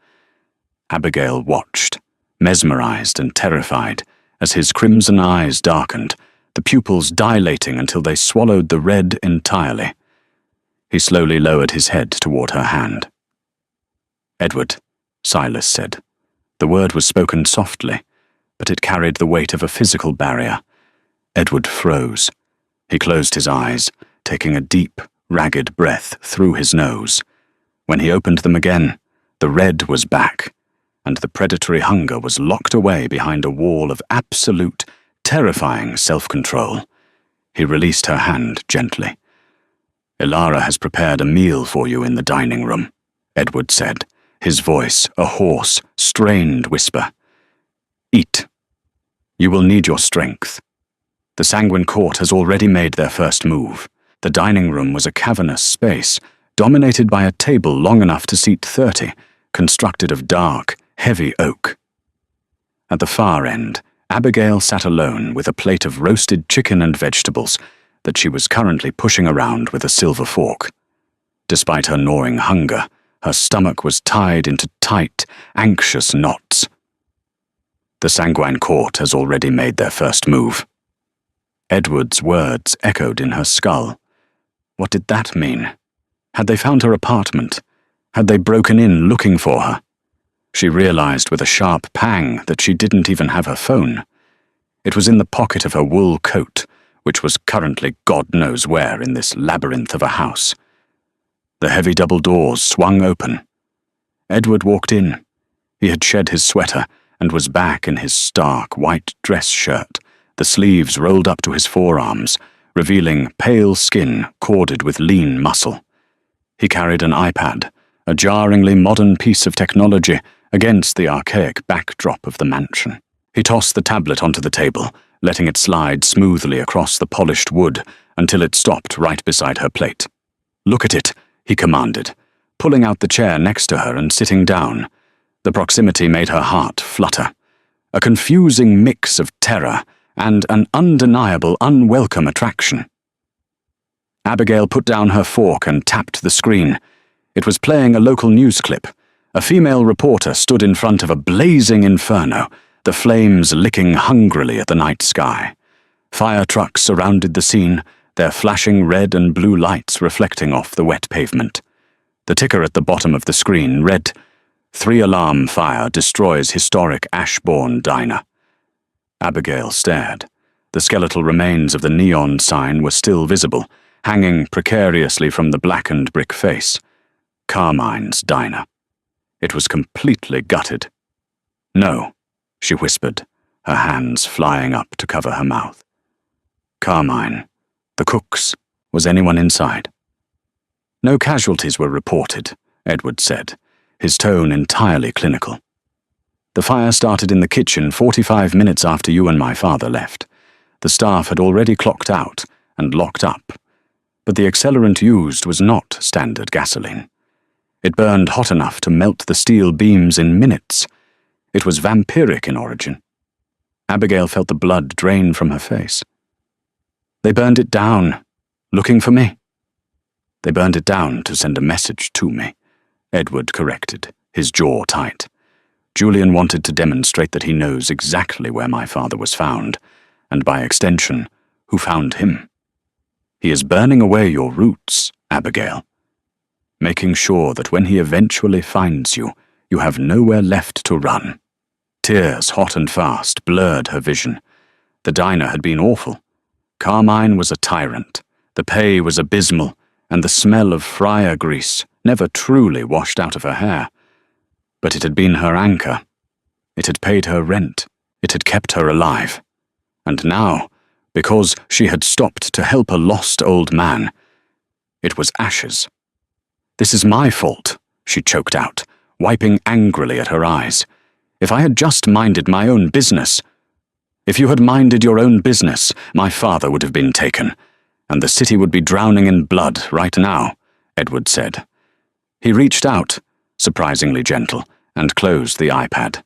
Abigail watched, mesmerized and terrified, as his crimson eyes darkened, the pupils dilating until they swallowed the red entirely. He slowly lowered his head toward her hand. "Edward," Silas said. The word was spoken softly, but it carried the weight of a physical barrier. Edward froze. He closed his eyes, taking a deep, ragged breath through his nose. When he opened them again, the red was back, and the predatory hunger was locked away behind a wall of absolute, terrifying self-control. He released her hand gently. "Ilara has prepared a meal for you in the dining room," Edward said, his voice a hoarse, strained whisper. "Eat. You will need your strength." The Sanguine Court has already made their first move. The dining room was a cavernous space, dominated by a table long enough to seat 30, constructed of dark, heavy oak. At the far end, Abigail sat alone with a plate of roasted chicken and vegetables that she was currently pushing around with a silver fork. Despite her gnawing hunger, her stomach was tied into tight, anxious knots. The Sanguine Court has already made their first move. Edward's words echoed in her skull. What did that mean? Had they found her apartment? Had they broken in looking for her? She realized with a sharp pang that she didn't even have her phone. It was in the pocket of her wool coat, which was currently God knows where in this labyrinth of a house. The heavy double doors swung open. Edward walked in. He had shed his sweater and was back in his stark white dress shirt, the sleeves rolled up to his forearms, revealing pale skin corded with lean muscle. He carried an iPad, a jarringly modern piece of technology against the archaic backdrop of the mansion. He tossed the tablet onto the table, letting it slide smoothly across the polished wood until it stopped right beside her plate. "Look at it," he commanded, pulling out the chair next to her and sitting down. The proximity made her heart flutter. A confusing mix of terror and an undeniable, unwelcome attraction. Abigail put down her fork and tapped the screen. It was playing a local news clip. A female reporter stood in front of a blazing inferno, the flames licking hungrily at the night sky. Fire trucks surrounded the scene, their flashing red and blue lights reflecting off the wet pavement. The ticker at the bottom of the screen read, "3-alarm fire destroys historic Ashbourne diner." Abigail stared. The skeletal remains of the neon sign were still visible, hanging precariously from the blackened brick face. Carmine's diner. It was completely gutted. "No," she whispered, her hands flying up to cover her mouth. "Carmine. The cooks. Was anyone inside?" "No casualties were reported," Edward said, his tone entirely clinical. "The fire started in the kitchen 45 minutes after you and my father left. The staff had already clocked out and locked up, but the accelerant used was not standard gasoline. It burned hot enough to melt the steel beams in minutes. It was vampiric in origin." Abigail felt the blood drain from her face. "They burned it down, looking for me." "They burned it down to send a message to me," Edward corrected, his jaw tight. "Julian wanted to demonstrate that he knows exactly where my father was found, and by extension, who found him. He is burning away your roots, Abigail, making sure that when he eventually finds you, you have nowhere left to run." Tears, hot and fast, blurred her vision. The diner had been awful. Carmine was a tyrant, the pay was abysmal, and the smell of fryer grease never truly washed out of her hair. But it had been her anchor. It had paid her rent. It had kept her alive. And now, because she had stopped to help a lost old man, it was ashes. "This is my fault," she choked out, wiping angrily at her eyes. "If I had just minded my own business—" "If you had minded your own business, my father would have been taken, and the city would be drowning in blood right now," Edward said. He reached out, surprisingly gentle, and closed the iPad.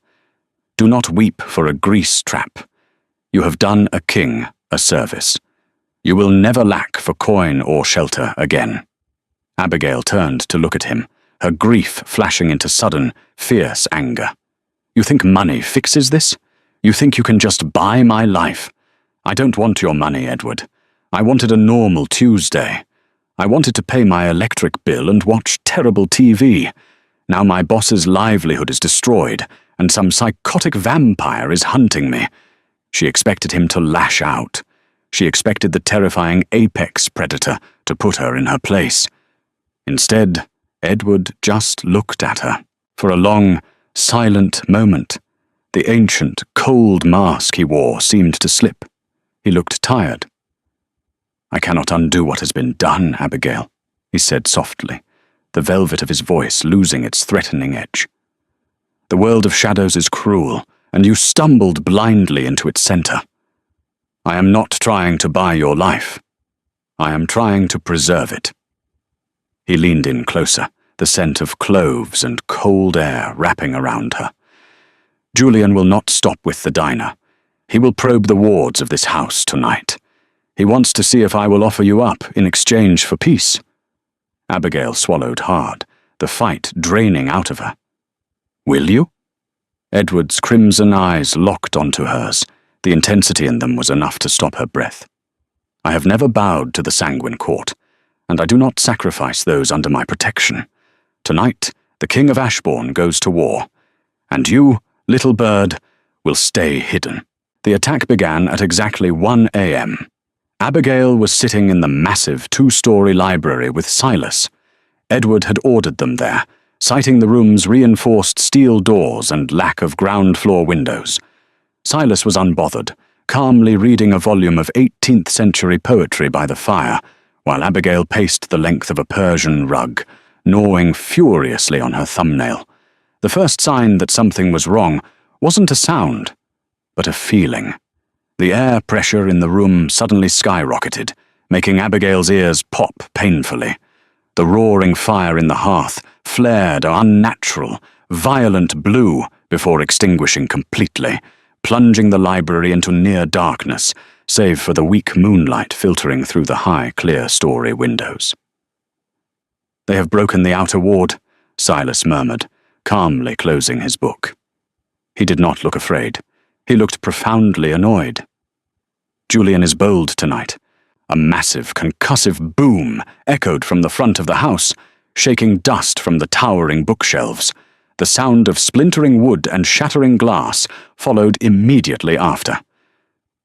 "Do not weep for a grease trap. You have done a king a service. You will never lack for coin or shelter again." Abigail turned to look at him, her grief flashing into sudden, fierce anger. "You think money fixes this? You think you can just buy my life? I don't want your money, Edward. I wanted a normal Tuesday. I wanted to pay my electric bill and watch terrible TV. Now my boss's livelihood is destroyed, and some psychotic vampire is hunting me." She expected him to lash out. She expected the terrifying apex predator to put her in her place. Instead, Edward just looked at her. For a long, silent moment, the ancient, cold mask he wore seemed to slip. He looked tired. "I cannot undo what has been done, Abigail," he said softly, the velvet of his voice losing its threatening edge. "The world of shadows is cruel, and you stumbled blindly into its center. I am not trying to buy your life. I am trying to preserve it." He leaned in closer, the scent of cloves and cold air wrapping around her. "Julian will not stop with the diner. He will probe the wards of this house tonight. He wants to see if I will offer you up in exchange for peace." Abigail swallowed hard, the fight draining out of her. "Will you?" Edward's crimson eyes locked onto hers. The intensity in them was enough to stop her breath. "I have never bowed to the Sanguine Court, and I do not sacrifice those under my protection. Tonight, the King of Ashbourne goes to war, and you, little bird, will stay hidden." The attack began at exactly 1 a.m. Abigail was sitting in the massive 2-story library with Silas. Edward had ordered them there, citing the room's reinforced steel doors and lack of ground-floor windows. Silas was unbothered, calmly reading a volume of 18th-century poetry by the fire, while Abigail paced the length of a Persian rug, gnawing furiously on her thumbnail. The first sign that something was wrong wasn't a sound, but a feeling. The air pressure in the room suddenly skyrocketed, making Abigail's ears pop painfully. The roaring fire in the hearth flared unnatural, violent blue before extinguishing completely, plunging the library into near darkness, save for the weak moonlight filtering through the high, clear-story windows. "They have broken the outer ward," Silas murmured, calmly closing his book. He did not look afraid. He looked profoundly annoyed. "Julian is bold tonight." A massive, concussive boom echoed from the front of the house, shaking dust from the towering bookshelves. The sound of splintering wood and shattering glass followed immediately after.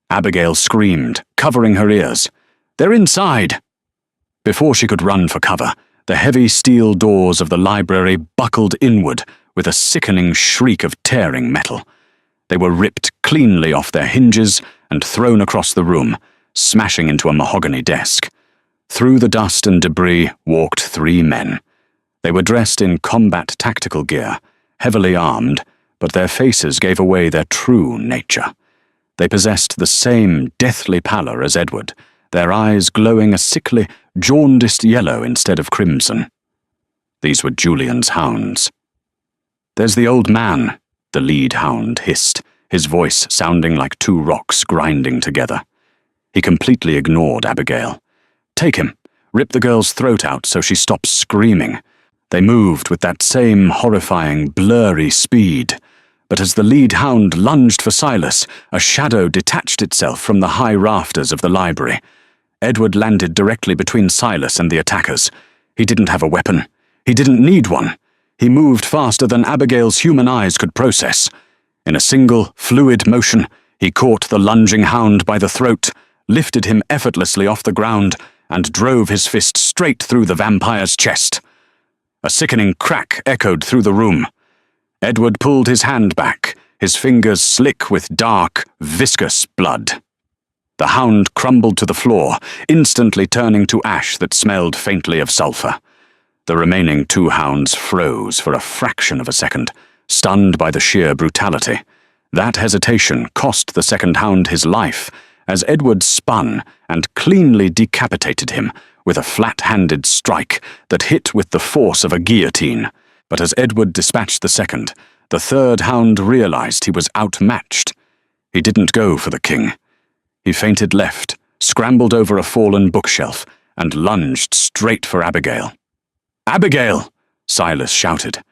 Abigail screamed, covering her ears. "They're inside!" Before she could run for cover, the heavy steel doors of the library buckled inward with a sickening shriek of tearing metal. They were ripped cleanly off their hinges and thrown across the room, smashing into a mahogany desk. Through the dust and debris walked 3 men. They were dressed in combat tactical gear, heavily armed, but their faces gave away their true nature. They possessed the same deathly pallor as Edward, their eyes glowing a sickly, jaundiced yellow instead of crimson. These were Julian's hounds. "There's the old man," the lead hound hissed, his voice sounding like 2 rocks grinding together. He completely ignored Abigail. "Take him. Rip the girl's throat out so she stops screaming." They moved with that same horrifying, blurry speed. But as the lead hound lunged for Silas, a shadow detached itself from the high rafters of the library. Edward landed directly between Silas and the attackers. He didn't have a weapon. He didn't need one. He moved faster than Abigail's human eyes could process. In a single, fluid motion, he caught the lunging hound by the throat, lifted him effortlessly off the ground, and drove his fist straight through the vampire's chest. A sickening crack echoed through the room. Edward pulled his hand back, his fingers slick with dark, viscous blood. The hound crumbled to the floor, instantly turning to ash that smelled faintly of sulfur. The remaining 2 hounds froze for a fraction of a second, stunned by the sheer brutality. That hesitation cost the second hound his life, as Edward spun and cleanly decapitated him with a flat-handed strike that hit with the force of a guillotine. But as Edward dispatched the second, the 3rd hound realized he was outmatched. He didn't go for the king. He feinted left, scrambled over a fallen bookshelf, and lunged straight for Abigail. "Abigail!" Silas shouted.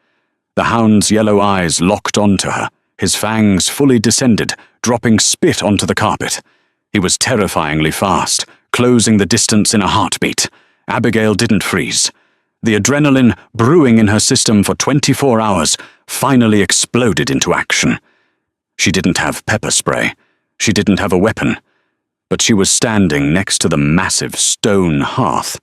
The hound's yellow eyes locked onto her, his fangs fully descended, dropping spit onto the carpet. He was terrifyingly fast, closing the distance in a heartbeat. Abigail didn't freeze. The adrenaline, brewing in her system for 24 hours, finally exploded into action. She didn't have pepper spray. She didn't have a weapon. But she was standing next to the massive stone hearth.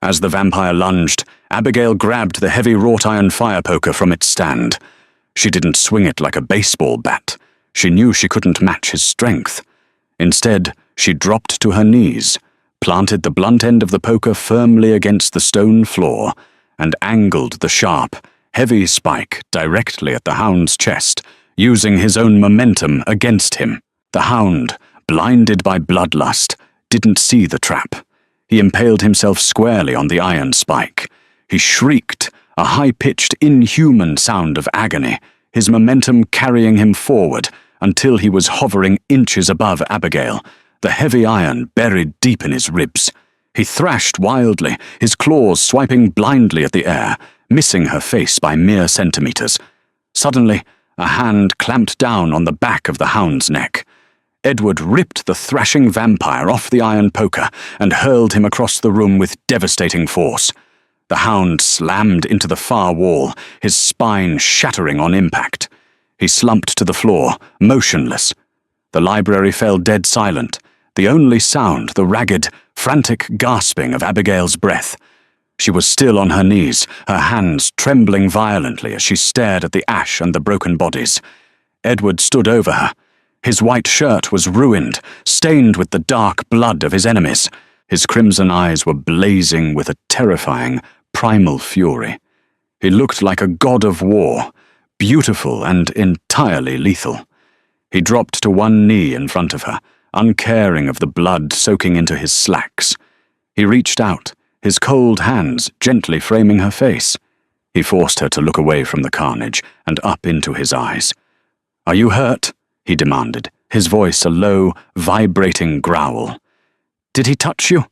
As the vampire lunged, Abigail grabbed the heavy wrought-iron fire poker from its stand. She didn't swing it like a baseball bat. She knew she couldn't match his strength. Instead, She dropped to her knees, planted the blunt end of the poker firmly against the stone floor, and angled the sharp, heavy spike directly at the hound's chest, using his own momentum against him. The hound, blinded by bloodlust, didn't see the trap. He impaled himself squarely on the iron spike. He shrieked, a high-pitched, inhuman sound of agony, his momentum carrying him forward until he was hovering inches above Abigail, the heavy iron buried deep in his ribs. He thrashed wildly, his claws swiping blindly at the air, missing her face by mere centimeters. Suddenly, a hand clamped down on the back of the hound's neck. Edward ripped the thrashing vampire off the iron poker and hurled him across the room with devastating force. The hound slammed into the far wall, his spine shattering on impact. He slumped to the floor, motionless. The library fell dead silent, the only sound the ragged, frantic gasping of Abigail's breath. She was still on her knees, her hands trembling violently as she stared at the ash and the broken bodies. Edward stood over her. His white shirt was ruined, stained with the dark blood of his enemies. His crimson eyes were blazing with a terrifying, primal fury. He looked like a god of war, beautiful and entirely lethal. He dropped to one knee in front of her, uncaring of the blood soaking into his slacks. He reached out, his cold hands gently framing her face. He forced her to look away from the carnage and up into his eyes. "Are you hurt?" he demanded, his voice a low, vibrating growl. "Did he touch you?"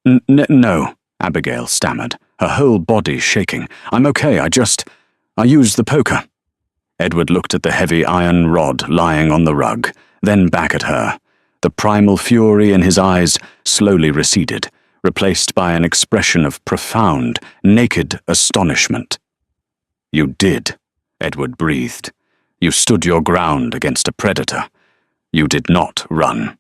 No, Abigail stammered, her whole body shaking. "I'm okay, I used the poker." Edward looked at the heavy iron rod lying on the rug, then back at her. The primal fury in his eyes slowly receded, replaced by an expression of profound, naked astonishment. "You did," Edward breathed. "You stood your ground against a predator. You did not run."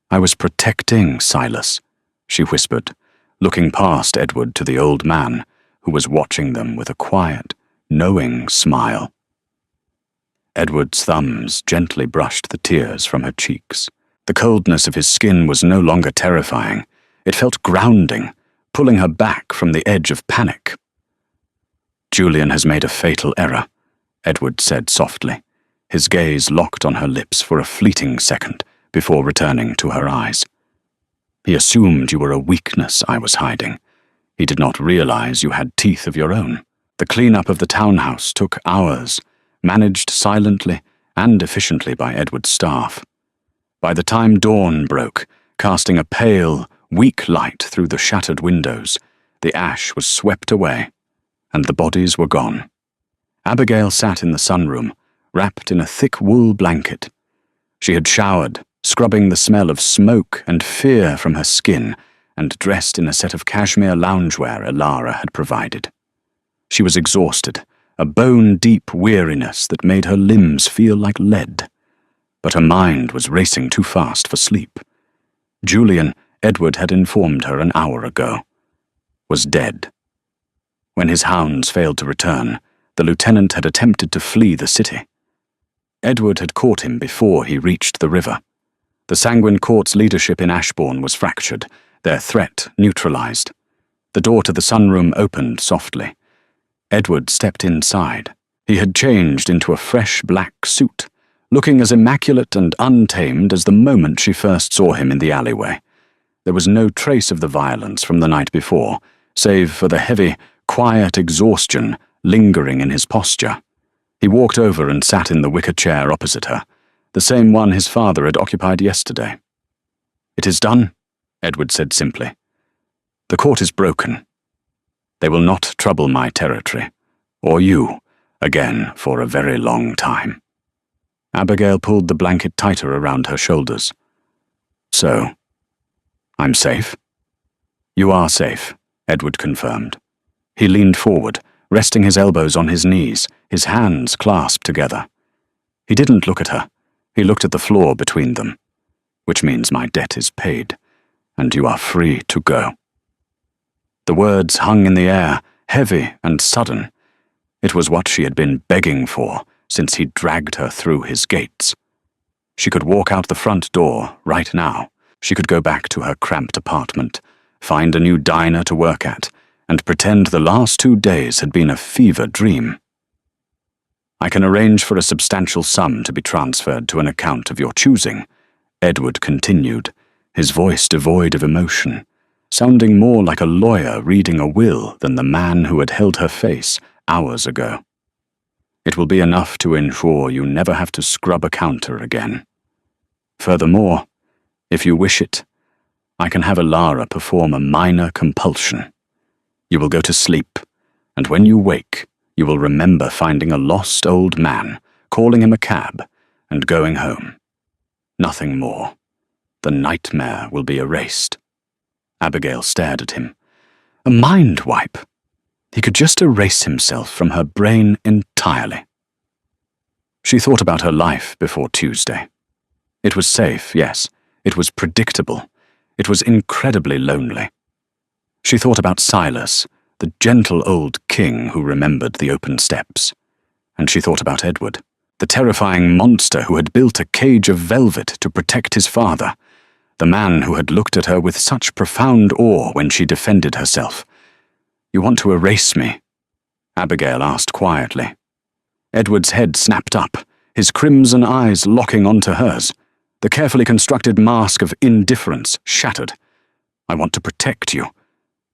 "I was protecting Silas," she whispered, looking past Edward to the old man, who was watching them with a quiet, knowing smile. Edward's thumbs gently brushed the tears from her cheeks. The coldness of his skin was no longer terrifying. It felt grounding, pulling her back from the edge of panic. "Julian has made a fatal error," Edward said softly, his gaze locked on her lips for a fleeting second before returning to her eyes. "He assumed you were a weakness I was hiding. He did not realize you had teeth of your own. The cleanup of the townhouse took hours, managed silently and efficiently by Edward's staff. By the time dawn broke, casting a pale, weak light through the shattered windows, the ash was swept away, and the bodies were gone. Abigail sat in the sunroom, wrapped in a thick wool blanket. She had showered, scrubbing the smell of smoke and fear from her skin, and dressed in a set of cashmere loungewear Elara had provided. She was exhausted, a bone-deep weariness that made her limbs feel like lead. But her mind was racing too fast for sleep. Julian, Edward had informed her an hour ago, was dead. When his hounds failed to return, the lieutenant had attempted to flee the city. Edward had caught him before he reached the river. The Sanguine Court's leadership in Ashbourne was fractured, their threat neutralized. The door to the sunroom opened softly. Edward stepped inside. He had changed into a fresh black suit, looking as immaculate and untamed as the moment she first saw him in the alleyway. There was no trace of the violence from the night before, save for the heavy, quiet exhaustion lingering in his posture. He walked over and sat in the wicker chair opposite her, the same one his father had occupied yesterday. "It is done," Edward said simply. "The court is broken. They will not trouble my territory, or you, again for a very long time." Abigail pulled the blanket tighter around her shoulders. "So, I'm safe?" "You are safe," Edward confirmed. He leaned forward, resting his elbows on his knees, his hands clasped together. He didn't look at her. He looked at the floor between them. "Which means my debt is paid, and you are free to go." The words hung in the air, heavy and sudden. It was what she had been begging for since he dragged her through his gates. She could walk out the front door right now. She could go back to her cramped apartment, find a new diner to work at, and pretend the last 2 days had been a fever dream. I can arrange for a substantial sum to be transferred to an account of your choosing, Edward continued, his voice devoid of emotion, sounding more like a lawyer reading a will than the man who had held her face hours ago. It will be enough to ensure you never have to scrub a counter again. Furthermore, if you wish it, I can have Alara perform a minor compulsion. You will go to sleep, and when you wake, you will remember finding a lost old man, calling him a cab, and going home. Nothing more. The nightmare will be erased. Abigail stared at him. A mind wipe. He could just erase himself from her brain entirely. She thought about her life before Tuesday. It was safe, yes. It was predictable. It was incredibly lonely. She thought about Silas, the gentle old king who remembered the open steps. And she thought about Edward, the terrifying monster who had built a cage of velvet to protect his father, the man who had looked at her with such profound awe when she defended herself. You want to erase me? Abigail asked quietly. Edward's head snapped up, his crimson eyes locking onto hers. The carefully constructed mask of indifference shattered. I want to protect you.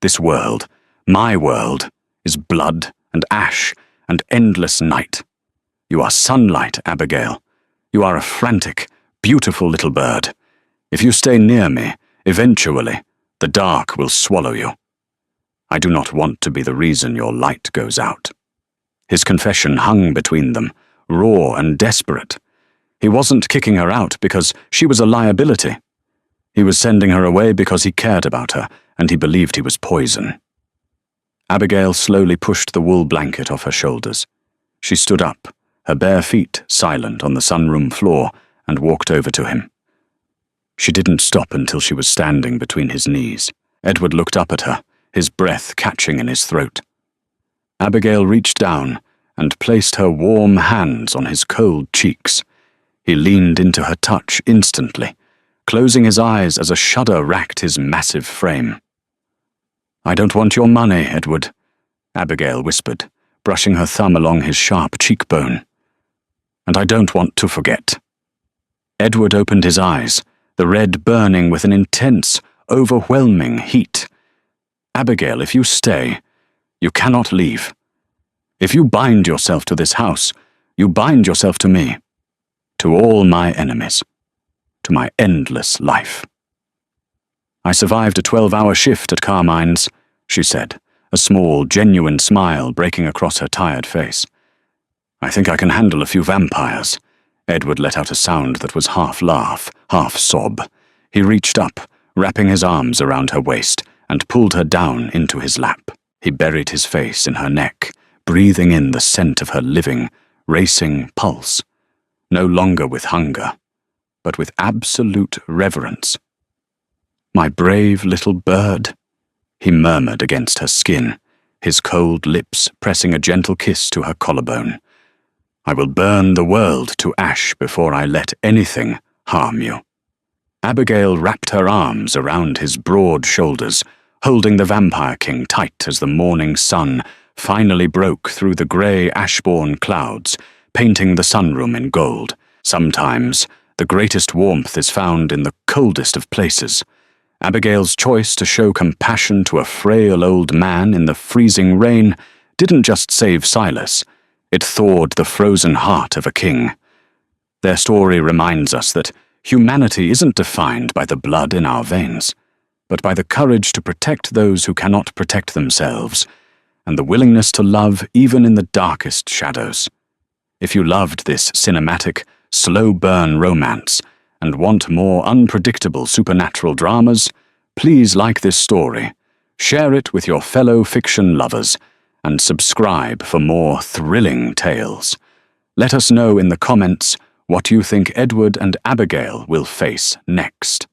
This world, my world, is blood and ash and endless night. You are sunlight, Abigail. You are a frantic, beautiful little bird. If you stay near me, eventually, the dark will swallow you. I do not want to be the reason your light goes out. His confession hung between them, raw and desperate. He wasn't kicking her out because she was a liability. He was sending her away because he cared about her, and he believed he was poison. Abigail slowly pushed the wool blanket off her shoulders. She stood up, her bare feet silent on the sunroom floor, and walked over to him. She didn't stop until she was standing between his knees. Edward looked up at her, his breath catching in his throat. Abigail reached down and placed her warm hands on his cold cheeks. He leaned into her touch instantly, closing his eyes as a shudder racked his massive frame. I don't want your money, Edward, Abigail whispered, brushing her thumb along his sharp cheekbone. And I don't want to forget. Edward opened his eyes, the red burning with an intense, overwhelming heat. Abigail, if you stay, you cannot leave. If you bind yourself to this house, you bind yourself to me, to all my enemies, to my endless life. I survived a 12-hour shift at Carmine's, she said, a small, genuine smile breaking across her tired face. I think I can handle a few vampires. Edward let out a sound that was half laugh, half sob. He reached up, wrapping his arms around her waist, and pulled her down into his lap. He buried his face in her neck, breathing in the scent of her living, racing pulse, no longer with hunger, but with absolute reverence. My brave little bird, he murmured against her skin, his cold lips pressing a gentle kiss to her collarbone. I will burn the world to ash before I let anything harm you. Abigail wrapped her arms around his broad shoulders, holding the Vampire King tight as the morning sun finally broke through the grey ashbourne clouds, painting the sunroom in gold. Sometimes the greatest warmth is found in the coldest of places. Abigail's choice to show compassion to a frail old man in the freezing rain didn't just save Silas, it thawed the frozen heart of a king. Their story reminds us that humanity isn't defined by the blood in our veins, but by the courage to protect those who cannot protect themselves, and the willingness to love even in the darkest shadows. If you loved this cinematic, slow-burn romance and want more unpredictable supernatural dramas, please like this story, share it with your fellow fiction lovers, and subscribe for more thrilling tales. Let us know in the comments what you think Edward and Abigail will face next.